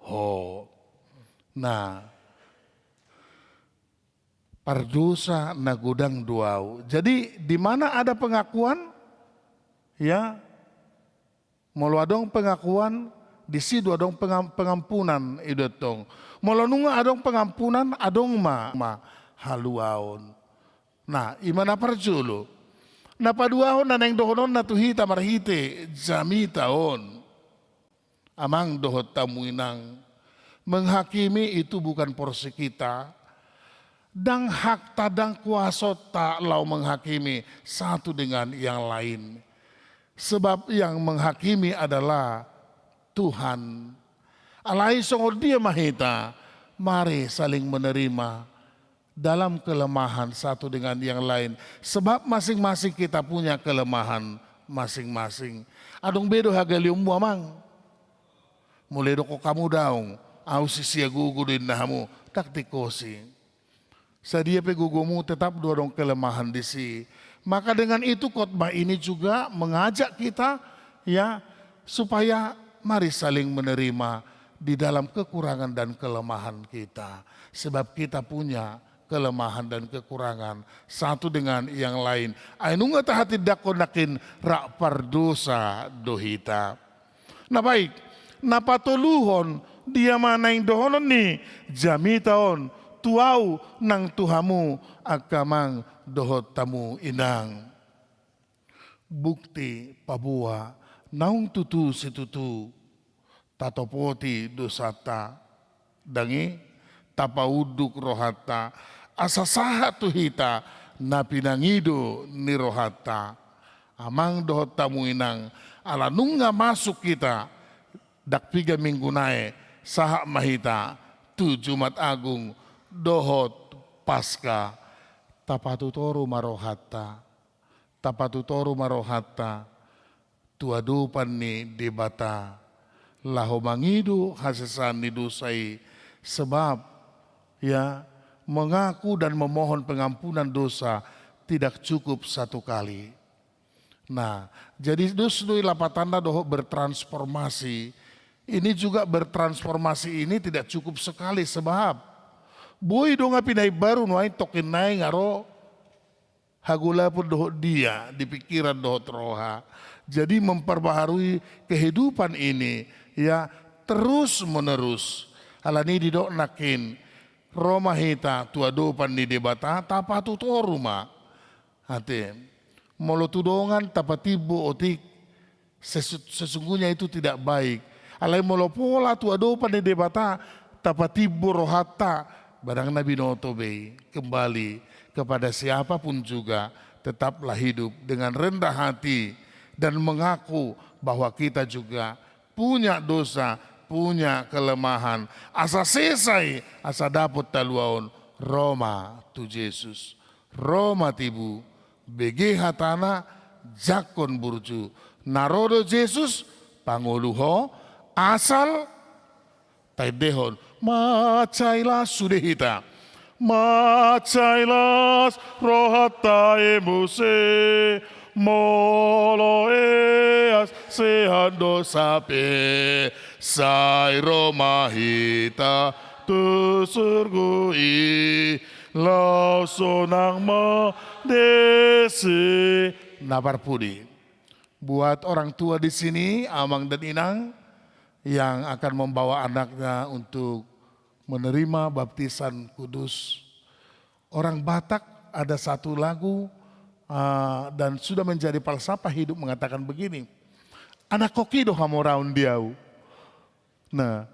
[SPEAKER 5] ho. Nah pardosa na gudang duau. Jadi di mana ada pengakuan, ya, molo adong pengakuan, di situ adong pengampunan idotong. Molo nunga adong pengampunan, adong ma haluaon. Nah, imana parjulo. Na paduahon na neng dohonon na tuhita marhite jami taon. Amang dohot tamuinang menghakimi itu bukan porsi kita. Dang hak tadang kuasa tak lau menghakimi satu dengan yang lain. Sebab yang menghakimi adalah Tuhan. Alai songod dia mahita, mari saling menerima dalam kelemahan satu dengan yang lain. Sebab masing-masing kita punya kelemahan masing-masing. Adong bedo hagalium muamang. Mulai doko kamu daung, au sisia gugu din nahamu, tak tikosi. Sadia pe gugumu tetap dua dong kelemahan di si. Maka dengan itu khotbah ini juga mengajak kita, ya, supaya mari saling menerima di dalam kekurangan dan kelemahan kita. Sebab kita punya kelemahan dan kekurangan satu dengan yang lain. Ainunga tahati dakonakin rak pardosa dohita. Nah baik, napatuluhon dia mana yang dohonon ni jami taon tuau nang tuhamu akamang dohot tamu inang. Bukti pabua naung tutu situtu tatopoti dosata dangi tapauduk rohata asasaha tuhita na pinangido ni rohata. Amang dohot tamu inang ala nunga masuk kita dak 3 minggu nae saha mahita tu Jumat Agung dohot Paskah tapatutoru marohata tuadupan ni debata laho mangidu hasesan ni dosai. Sebab, ya, mengaku dan memohon pengampunan dosa tidak cukup satu kali. Nah, jadi dusdui lapatanda doho bertransformasi. Ini juga bertransformasi ini tidak cukup sekali sebab boy donga pinai baru nuai tokin nai ngaro hagula pun doho dia di pikiran doho roha. Jadi memperbaharui kehidupan ini, ya, terus menerus. Alani didok nakin Roma hita tuadopan ni debata tapatu toruma hati molo tudongan tapatibo otik sesungguhnya itu tidak baik. Alai molo pola tuadopan ni debata tapatibo rohata barang Nabi Notobe kembali kepada siapapun juga tetaplah hidup dengan rendah hati dan mengaku bahwa kita juga punya dosa, punya kelemahan. Asa selesai, asa dapat taluaon Roma tu Yesus. Roma tibu, bege hatana jakon burju. Narodo Yesus panguluho asal taidehon macailas sudehita. Macailas rohata emuse molo eas sehando sape sai Roma hita tu surgui lau sonang desi nabar pudi. Buat orang tua di sini, amang dan inang yang akan membawa anaknya untuk menerima baptisan kudus. Orang Batak ada satu lagu dan sudah menjadi falsafah hidup mengatakan begini. Anak koki doh hamoraun diau. Nah,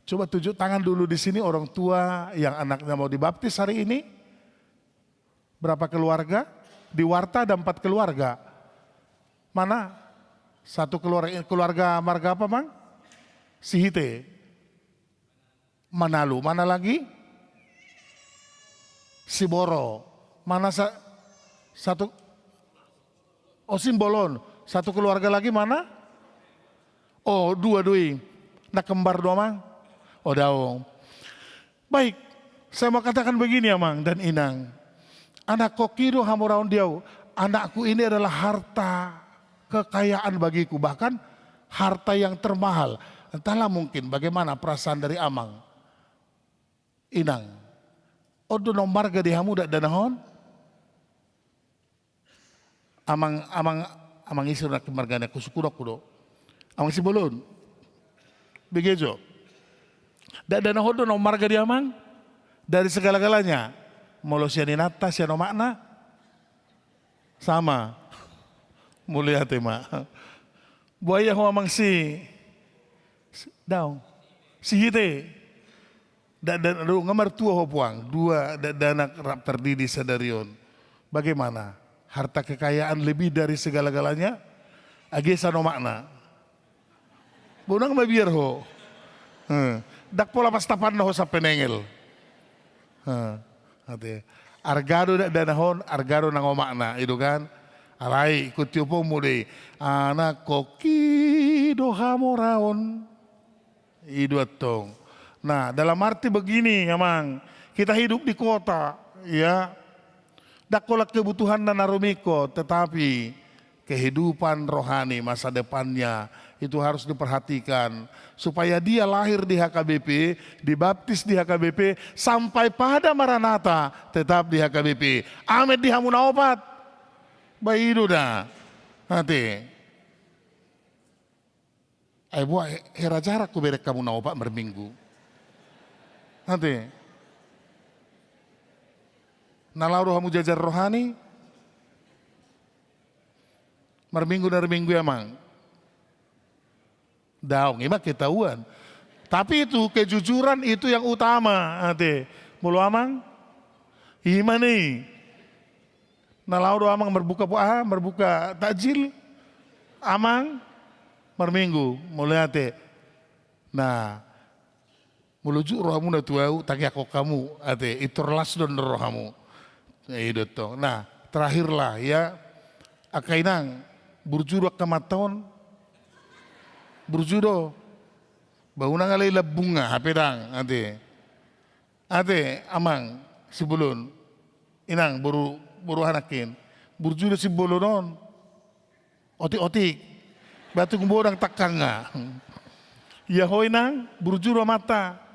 [SPEAKER 5] coba tunjuk tangan dulu di sini orang tua yang anaknya mau dibaptis hari ini. Berapa keluarga? Di Warta ada 4 keluarga. Mana? Satu keluarga marga apa, Mang? Sihite. Manalu, mana lagi? Siboro. Mana satu? Oh, Simbolon. Satu keluarga lagi mana? Oh, 2 nak kembar 2, Mang. Oh, daung. Baik, saya mau katakan begini ya, Mang dan Inang. Anak kokido hamuraun diau. Anakku ini adalah harta kekayaan bagiku, bahkan harta yang termahal. Entahlah mungkin bagaimana perasaan dari Amang, Inang. Odo no marga di hamu dak danahon. Amang isu nak margana kusukurok kudo. Amang si bolon. Begitu. Dak danahon do no marga di amang dari segala-galanya. Molo siya ninata siya no makna sama. Mulia tema. Buaya ho amang si daw. Si hite. Dan ngamar tua ho puang, dua anak rap terdidi sadarion. Bagaimana? Harta kekayaan lebih dari segala-galanya? Age sano makna. Bunang mabiar ho. Dak pola pastapan ho sa penengel. Argado danahon, argado nang makna, itu kan? Alay, ikut po muli. Anak koki dohamoraon. Itu atong. Nah, dalam arti begini, memang kita hidup di kota, ya. Dakola kebutuhan dan narumiko, tetapi kehidupan rohani masa depannya itu harus diperhatikan supaya dia lahir di HKBP, dibaptis di HKBP sampai pada Maranatha tetap di HKBP. Amet di hamuna opat. Bayi itu dah. Nanti. Ay buah hera jarak ku berek kamu na opat berminggu. Nanti, nalauro kamu jajar rohani, merminggu dari minggu emang, daung, imak ketahuan. Tapi itu kejujuran itu yang utama, nanti, mulu amang, iman nih, nalauro amang berbuka takjil, amang, merminggu, mulai nanti, nah. Melujuk rohamu na tuau taki ako kamu ate itorlas don rohamu itu to. Nah terakhirlah ya akainang burjurak kamaton burjudo bauna ngalai bunga hapedang ate amang si bulun inang buru hanakin burjudo si bulunon otik batu kumbodang takanga ya hoi nang burjuro mata.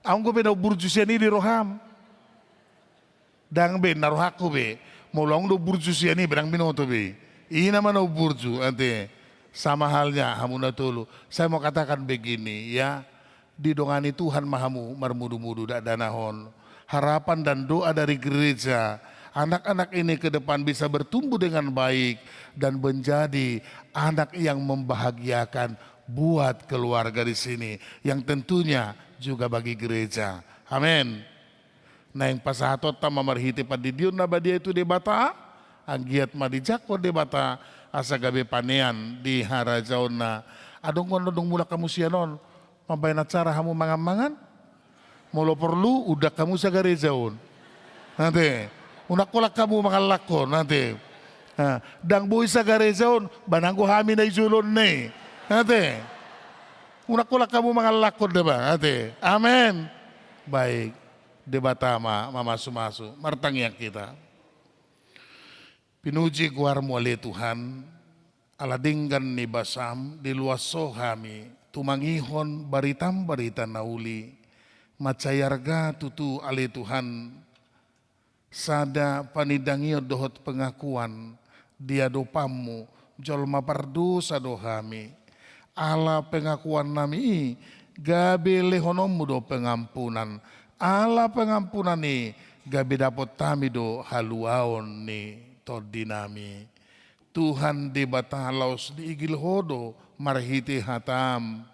[SPEAKER 5] Aku be burju siani di roham. Dang be narohaku be. Molong do burju siani berang binoto be. Ini nama no burju ante. Sama halnya hamuna tulu. Saya mau katakan begini ya. Didongani Tuhan mahamu marmudu-mudu dak danahon. Harapan dan doa dari gereja. Anak-anak ini ke depan bisa bertumbuh dengan baik dan menjadi anak yang membahagiakan buat keluarga di sini. Yang tentunya juga bagi gereja. Amin. Nah yang pasahatot tama marhiti padidion na badia itu debata, anggiat madijako debata asa gabe panean di harajaon na. Adong mula kamu sianon, mambayan acara hamu mangan-mangan, molo perlu udah kamu sa gerejaon. Nanti, unak kolak kamu mangalakon nanti. Dang boy sa gerejaon, bananggo hami na izulon ne. Nanti. Unak-unak kamu mangalakon diba? Ate, amin. Baik, debata mama sumasu, martangyak kita. Pinuji guarmu ale Tuhan, aladinggan ni basam, diluaso kami, tumangihon baritam-barita nauli, macayarga tutu ale Tuhan, sada panidangio dohot pengakuan, dia dopamu, jolma pardu sado kami, ala pengakuan nami gabe lehonomu do pengampunan ala pengampunan ni gabe dapot tami do haluaon ni todinami Tuhan di batalaus di igil hodo marhiti hatam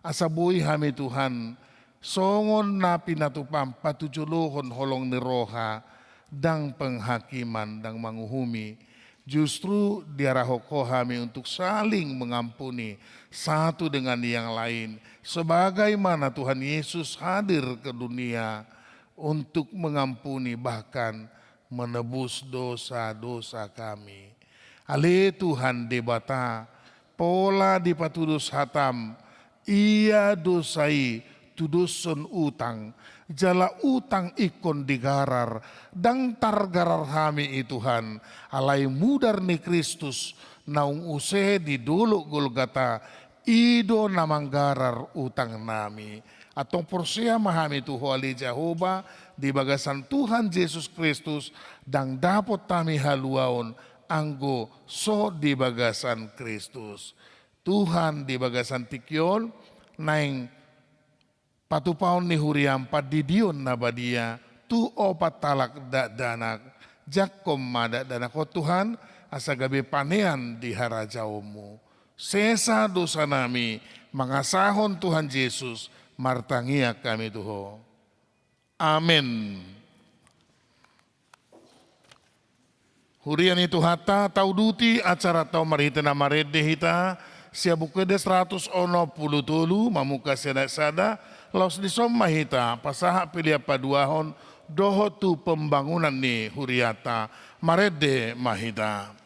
[SPEAKER 5] asabui hami Tuhan songon na pinatupam patujulohon holong ni roha dang penghakiman dang manguhumi. Justru diarahoko kami untuk saling mengampuni satu dengan yang lain. Sebagaimana Tuhan Yesus hadir ke dunia untuk mengampuni bahkan menebus dosa-dosa kami. Ale Tuhan debata, pola dipatudus hatam, ia dosai tudusun utang, jala utang ikon digarar, dang targarar kami Tuhan, alai mudar ni Kristus, naung use di dulu Golgata, ido namanggarar utang nami. Atong porsia mahami tuho ali Jehovah, di bagasan Tuhan Yesus Kristus dan dapat kami haluaon anggo so di bagasan Kristus. Tuhan di bagasan tikyon naing patupaon ni huriam padidion na badia tu opat talak danak jakom mada danako Tuhan asa gabi panean di harajaumu. Sesa dosa nami mangasahon Tuhan Yesus martangia kami tuho. Amin. Hurian itu hata tau duti acara tau marita na marede hita sia bukede 100 ono puluh tulu mamuka sada laos disomma hita pasaha pilih paduahon doho tu pembangunan ni huriata marede mahita.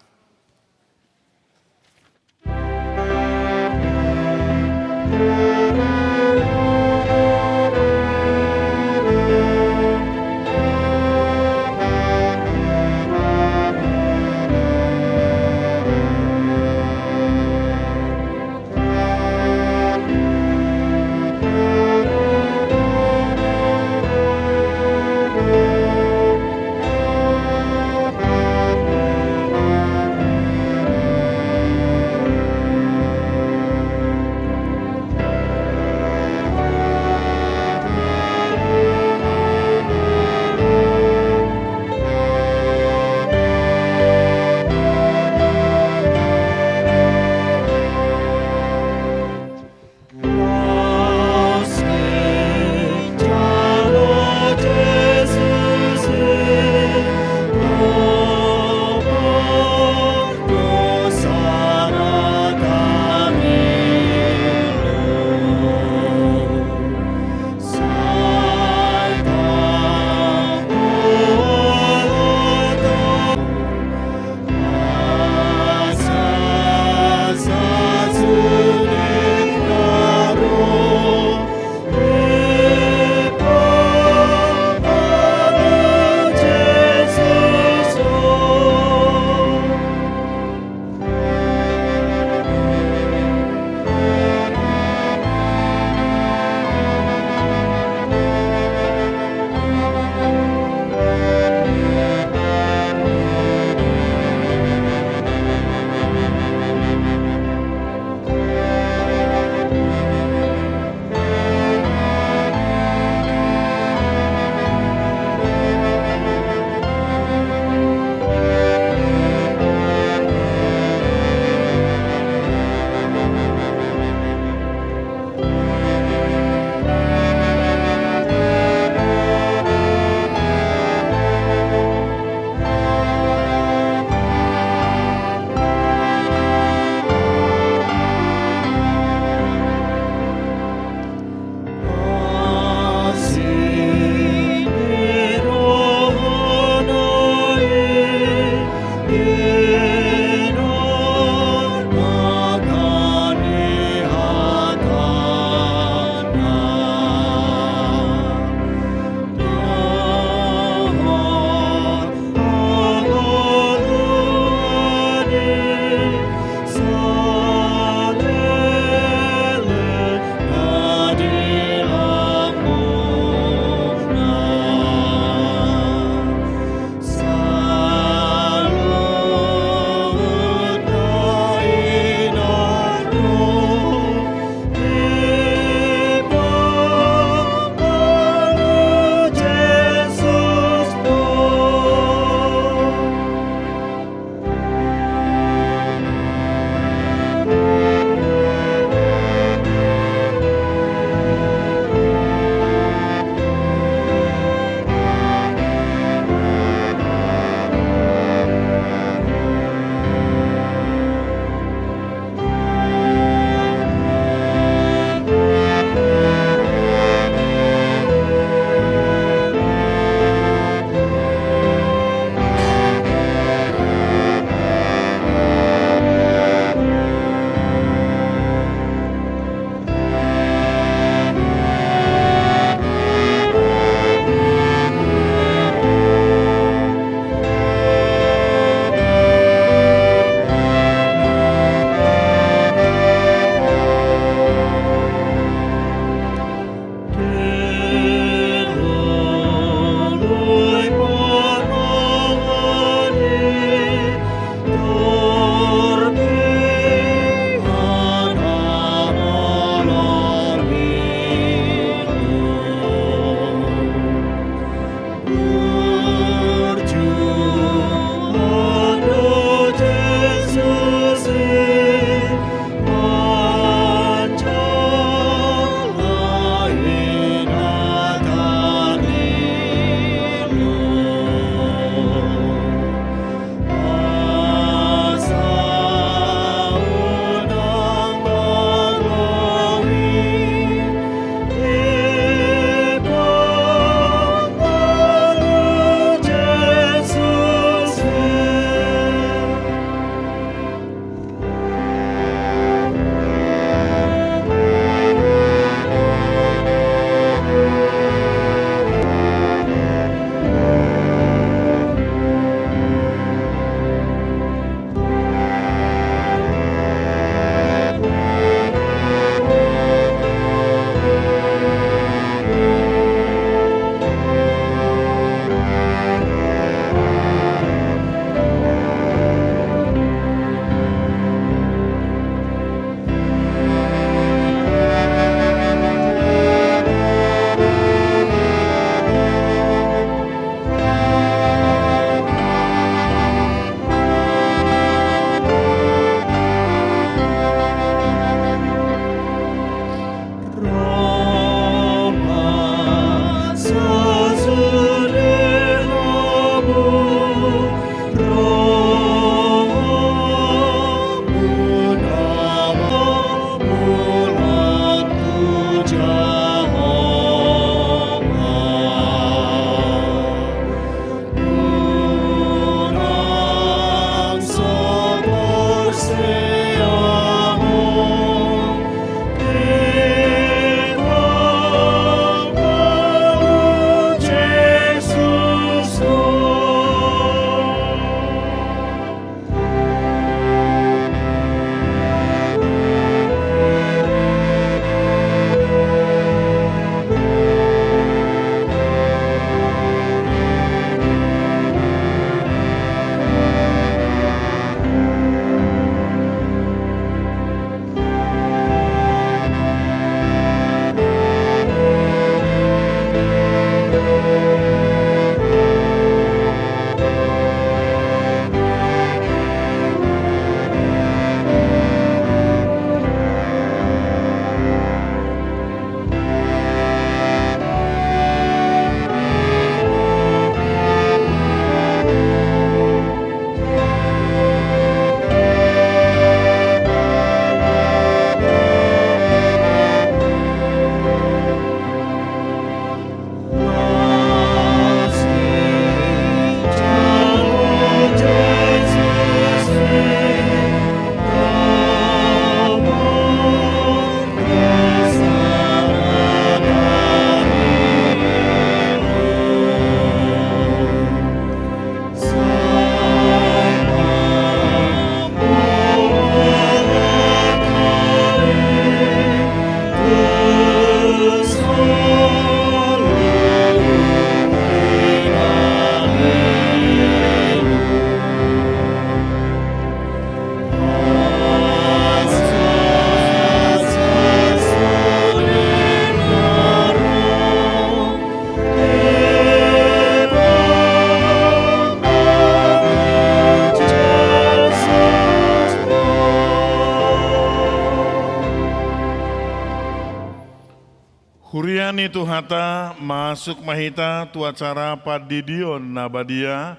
[SPEAKER 5] Huriani Tuhata masuk mahita tu acara padidion nabadia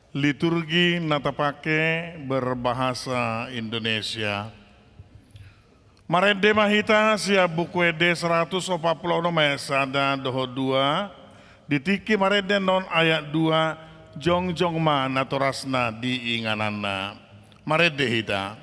[SPEAKER 5] liturgi natapake berbahasa Indonesia. Marede mahita siap buku ede 140 sada doho 2 ditiki marede non ayat 2 jong ma natorasna diinganana. Marede hita.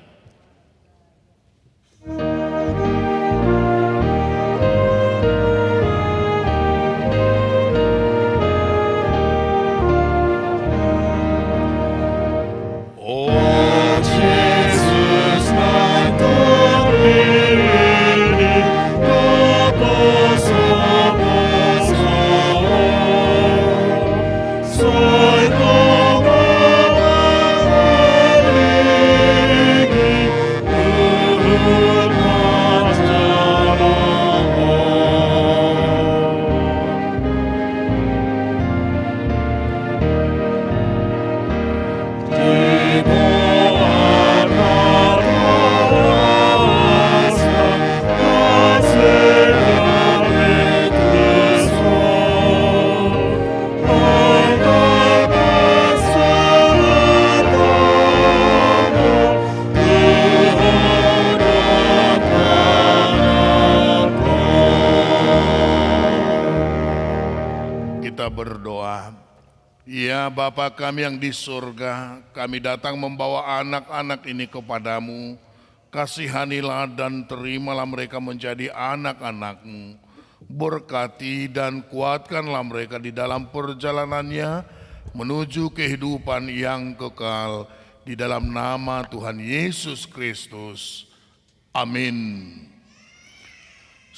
[SPEAKER 5] Berdoa. Ya Bapa kami yang di surga, kami datang membawa anak-anak ini kepadamu. Kasihanilah dan terimalah mereka menjadi anak-anak-Mu. Berkati dan kuatkanlah mereka di dalam perjalanannya menuju kehidupan yang kekal. Di dalam nama Tuhan Yesus Kristus. Amin.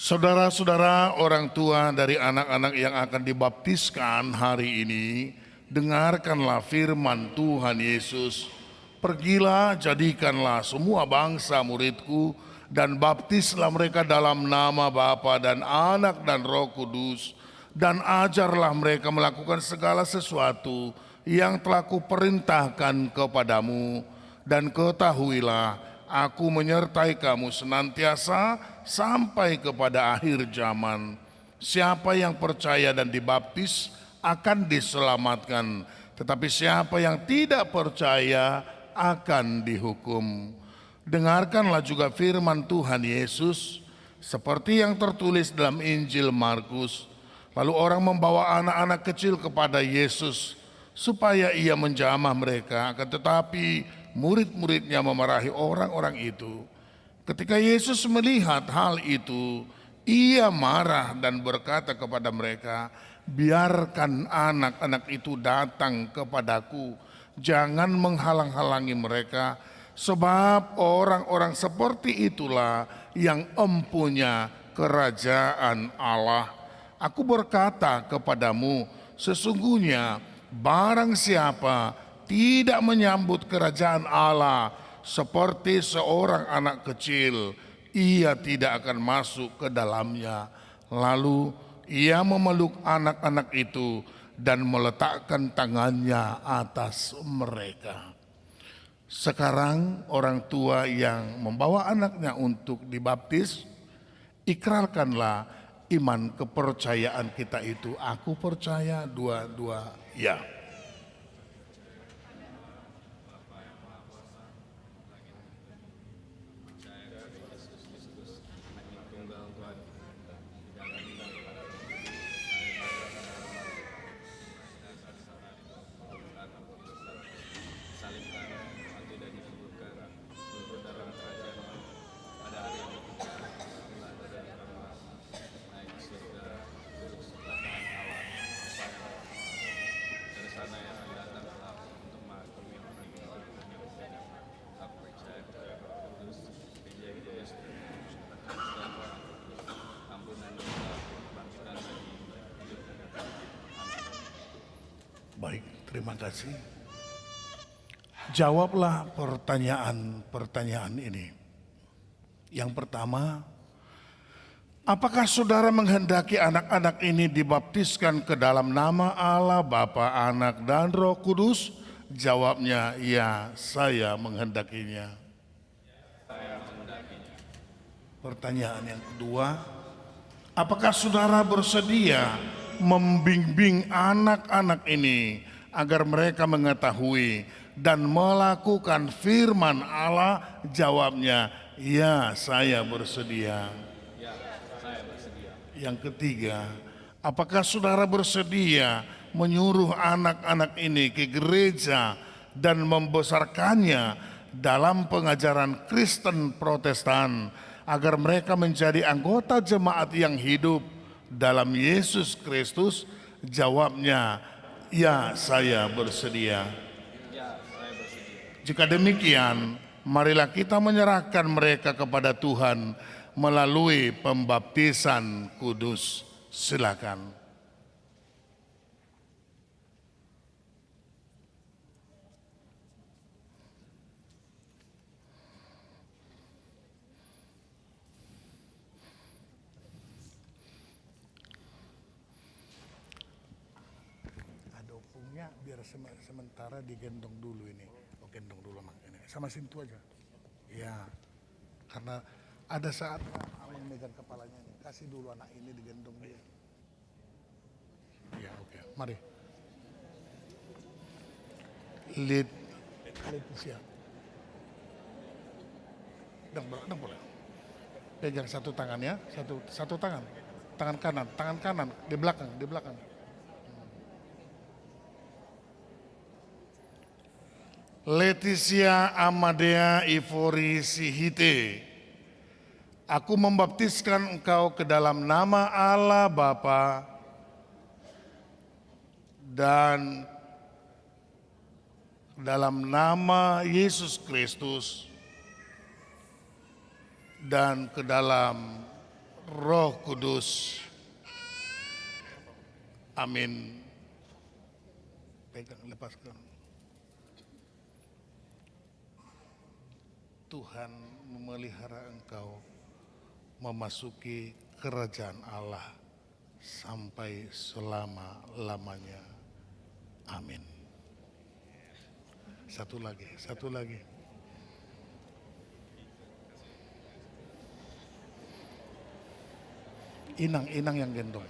[SPEAKER 5] Saudara-saudara orang tua dari anak-anak yang akan dibaptiskan hari ini, dengarkanlah firman Tuhan Yesus. Pergilah, jadikanlah semua bangsa muridku, dan baptislah mereka dalam nama Bapa dan Anak dan Roh Kudus, dan ajarlah mereka melakukan segala sesuatu yang telah kuperintahkan kepadamu, dan ketahuilah, Aku menyertai kamu senantiasa sampai kepada akhir zaman. Siapa yang percaya dan dibaptis akan diselamatkan, tetapi siapa yang tidak percaya akan dihukum. Dengarkanlah juga firman Tuhan Yesus seperti yang tertulis dalam Injil Markus. Lalu orang membawa anak-anak kecil kepada Yesus supaya ia menjamah mereka, akan tetapi murid-muridnya memarahi orang-orang itu. Ketika Yesus melihat hal itu, ia marah dan berkata kepada mereka, biarkan anak-anak itu datang kepadaku, jangan menghalang-halangi mereka, sebab orang-orang seperti itulah yang empunya kerajaan Allah. Aku berkata kepadamu, sesungguhnya barang siapa tidak menyambut kerajaan Allah seperti seorang anak kecil, ia tidak akan masuk ke dalamnya. Lalu ia memeluk anak-anak itu dan meletakkan tangannya atas mereka. Sekarang orang tua yang membawa anaknya untuk dibaptis, ikrarkanlah iman kepercayaan kita itu. Aku percaya, dua-dua ya. Baik, terima kasih. Jawablah pertanyaan-pertanyaan ini. Yang pertama, apakah saudara menghendaki anak-anak ini dibaptiskan ke dalam nama Allah, Bapa, Anak, dan Roh Kudus? Jawabnya, ya, saya menghendakinya. Pertanyaan yang kedua, Apakah saudara bersedia membimbing anak-anak ini agar mereka mengetahui dan melakukan firman Allah? Jawabnya, ya saya bersedia. Yang ketiga, apakah saudara bersedia menyuruh anak-anak ini ke gereja dan membesarkannya dalam pengajaran Kristen Protestan agar mereka menjadi anggota jemaat yang hidup dalam Yesus Kristus? Jawabnya, ya saya bersedia. Jika demikian, marilah kita menyerahkan mereka kepada Tuhan melalui pembaptisan kudus. Silakan. Ada opungnya biar sementara digendong dulu ini. Oh, gendong dulu mak ini. Sama sintu aja. Ya, karena ada saatnya yang megang kepalanya nih. Kasih dulu anak ini digendong dia. Ya oke, mari. Leticia. Dang boleh. Pegang satu tangan ya, satu tangan. Tangan kanan di belakang. Leticia Amadea Ivori Sihite, aku membaptiskan engkau ke dalam nama Allah Bapa dan dalam nama Yesus Kristus dan ke dalam Roh Kudus. Amin. Pegang, lepaskan. Tuhan memelihara engkau memasuki kerajaan Allah sampai selama-lamanya. Amin. Satu lagi. Inang yang gendong.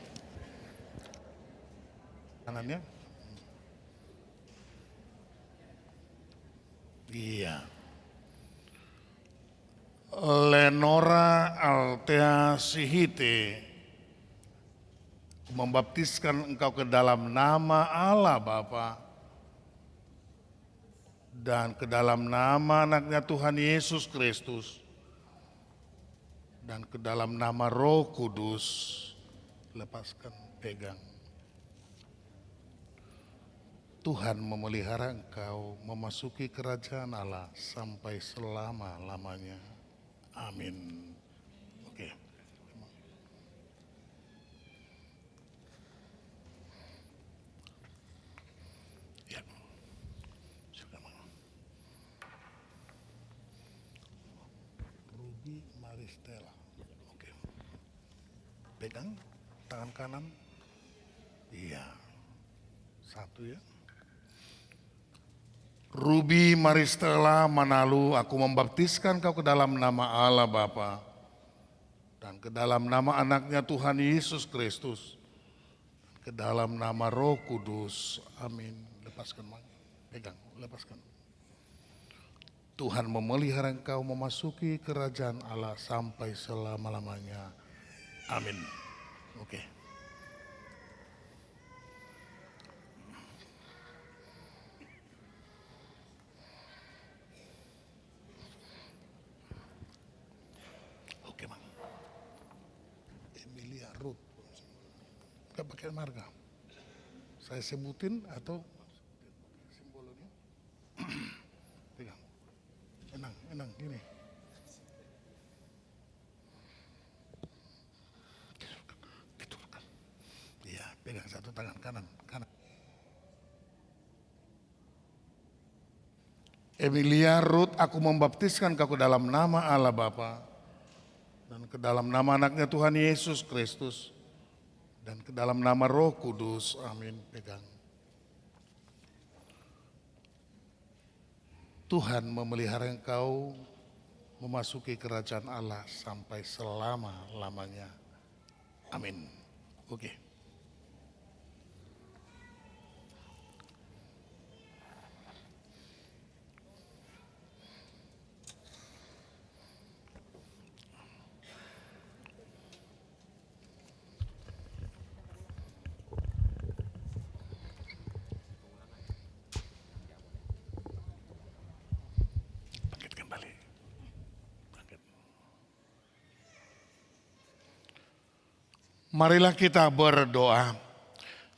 [SPEAKER 5] Kanannya. Iya. Lenora Altea Sihite, membaptiskan engkau ke dalam nama Allah Bapa dan ke dalam nama anaknya Tuhan Yesus Kristus dan ke dalam nama Roh Kudus. Lepaskan, pegang. Tuhan memelihara engkau memasuki kerajaan Allah sampai selama-lamanya. Amin. Oke. Ya. Ruby Maristela. Oke. Pegang tangan kanan. Iya. Satu ya. Ruby Maristela Manalu, aku membaptiskan kau ke dalam nama Allah Bapa dan ke dalam nama anaknya Tuhan Yesus Kristus, ke dalam nama Roh Kudus. Amin. Lepaskan, pegang, lepaskan. Tuhan memelihara engkau memasuki kerajaan Allah sampai selama-lamanya. Amin. Oke. Gak pakai marga. Saya sebutin atau simbolnya. Pegang. Enang gini. Iya, pegang satu tangan kanan. Emilia Ruth, aku membaptiskan kau ke dalam nama Allah Bapa dan ke dalam nama anaknya Tuhan Yesus Kristus dan ke dalam nama Roh Kudus. Amin. Pegang. Tuhan memelihara engkau memasuki kerajaan Allah sampai selama-lamanya. Amin. Oke. Bangkit kembali. Bangkit. Marilah kita berdoa.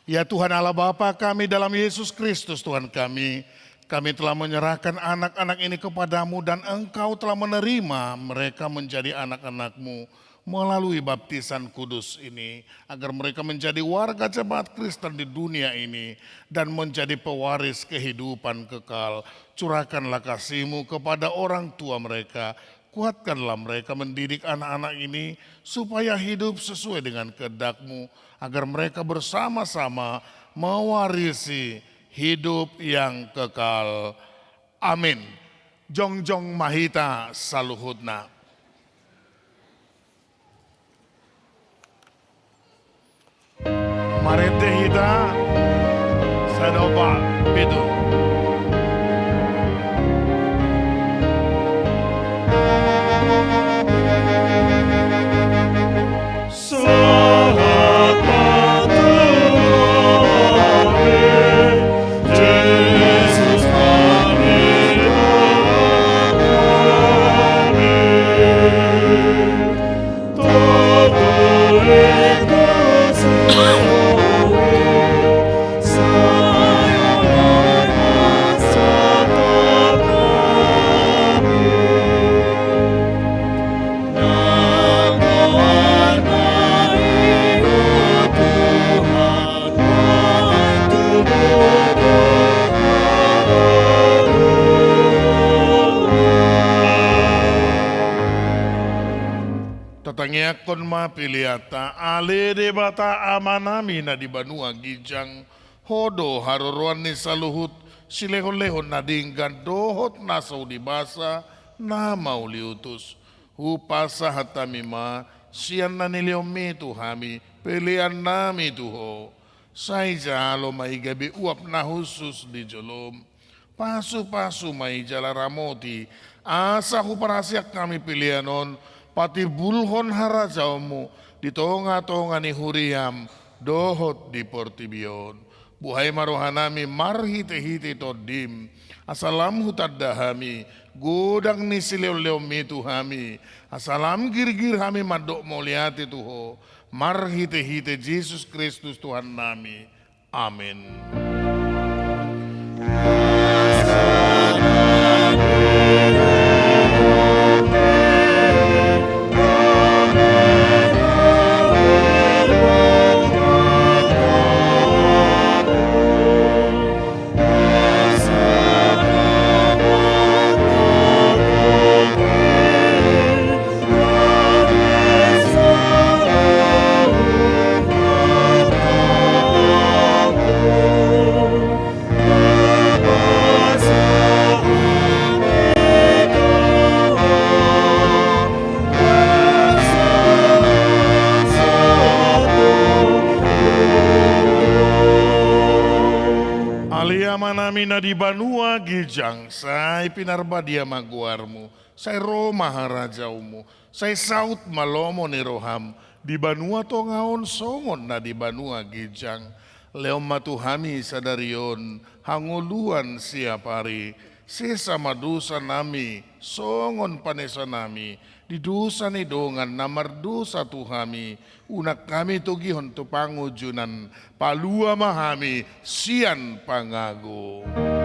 [SPEAKER 5] Ya Tuhan Allah Bapa kami dalam Yesus Kristus Tuhan kami telah menyerahkan anak-anak ini kepadamu dan Engkau telah menerima mereka menjadi anak-anak-Mu melalui baptisan kudus ini, agar mereka menjadi warga jemaat Kristen di dunia ini dan menjadi pewaris kehidupan kekal. Curahkanlah kasih-Mu kepada orang tua mereka, kuatkanlah mereka mendidik anak-anak ini supaya hidup sesuai dengan kehendak-Mu, agar mereka bersama-sama mewarisi hidup yang kekal. Amin. Jongjong Mahita Saluhutna. Marete hita sadoba bidu. Tatangya konma piliata ale debata amanami na di banua gijang hodo haruruan ni saluhut silehon-lehon na dinggan dohot na saudi basa na mauliutus upasa hatamima siyan na niliomi tuhami pilihan nami tuho say jalo may gabi uap na husus di jolom pasu-pasu may jalaramoti asa huparasyak kami pilihanon pati bulhon harajaumu di tonga-tonga ni huriam dohot di portibion buhay marohanami marhite-hite todim asalam hutadahami godang ni sileo-leo mituhami asalam gir-gir hami madok moliati tuho marhite-hite Jesus Kristus Tuhan nami. Amin. Manami na di banua gijang, say pinarbadia maguarmu, say Roma harajaumu, say saut malomo ni roham, di banua to ngaon songon na di banua gijang, leom matuhami sadarion, hanguluan siapari, sisa madusa nami, songon panesa nami, di dusa ni dongan namardusa tuhami, unak kami tugihon tu pangujunan, palua mahami, sian pangago.
[SPEAKER 3] Amen.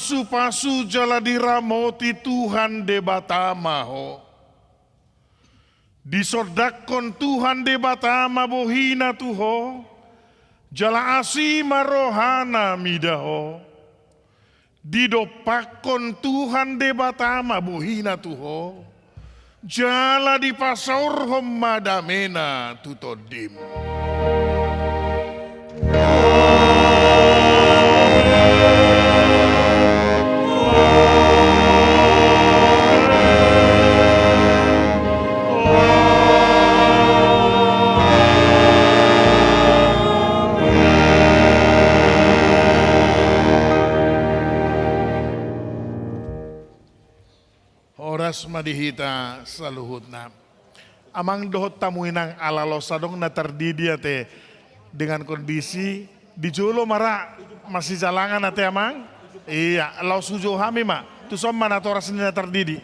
[SPEAKER 5] pasu-pasu jala diramoti Tuhan de batama ho. Disodakon Tuhan de batama bohina tuho. Jala asima rohana midaho. Didopakon Tuhan de batama bohina tuho. Jala di pasaur homadamena tutodim. Horas madihita saluhutna. Amang dohot tamuinang alalosadong na terdidi ate dengan kondisi di Jolo mara masih jalangan ate amang. Iya, lau sujo hami ma. Tu som mana toras na terdidi.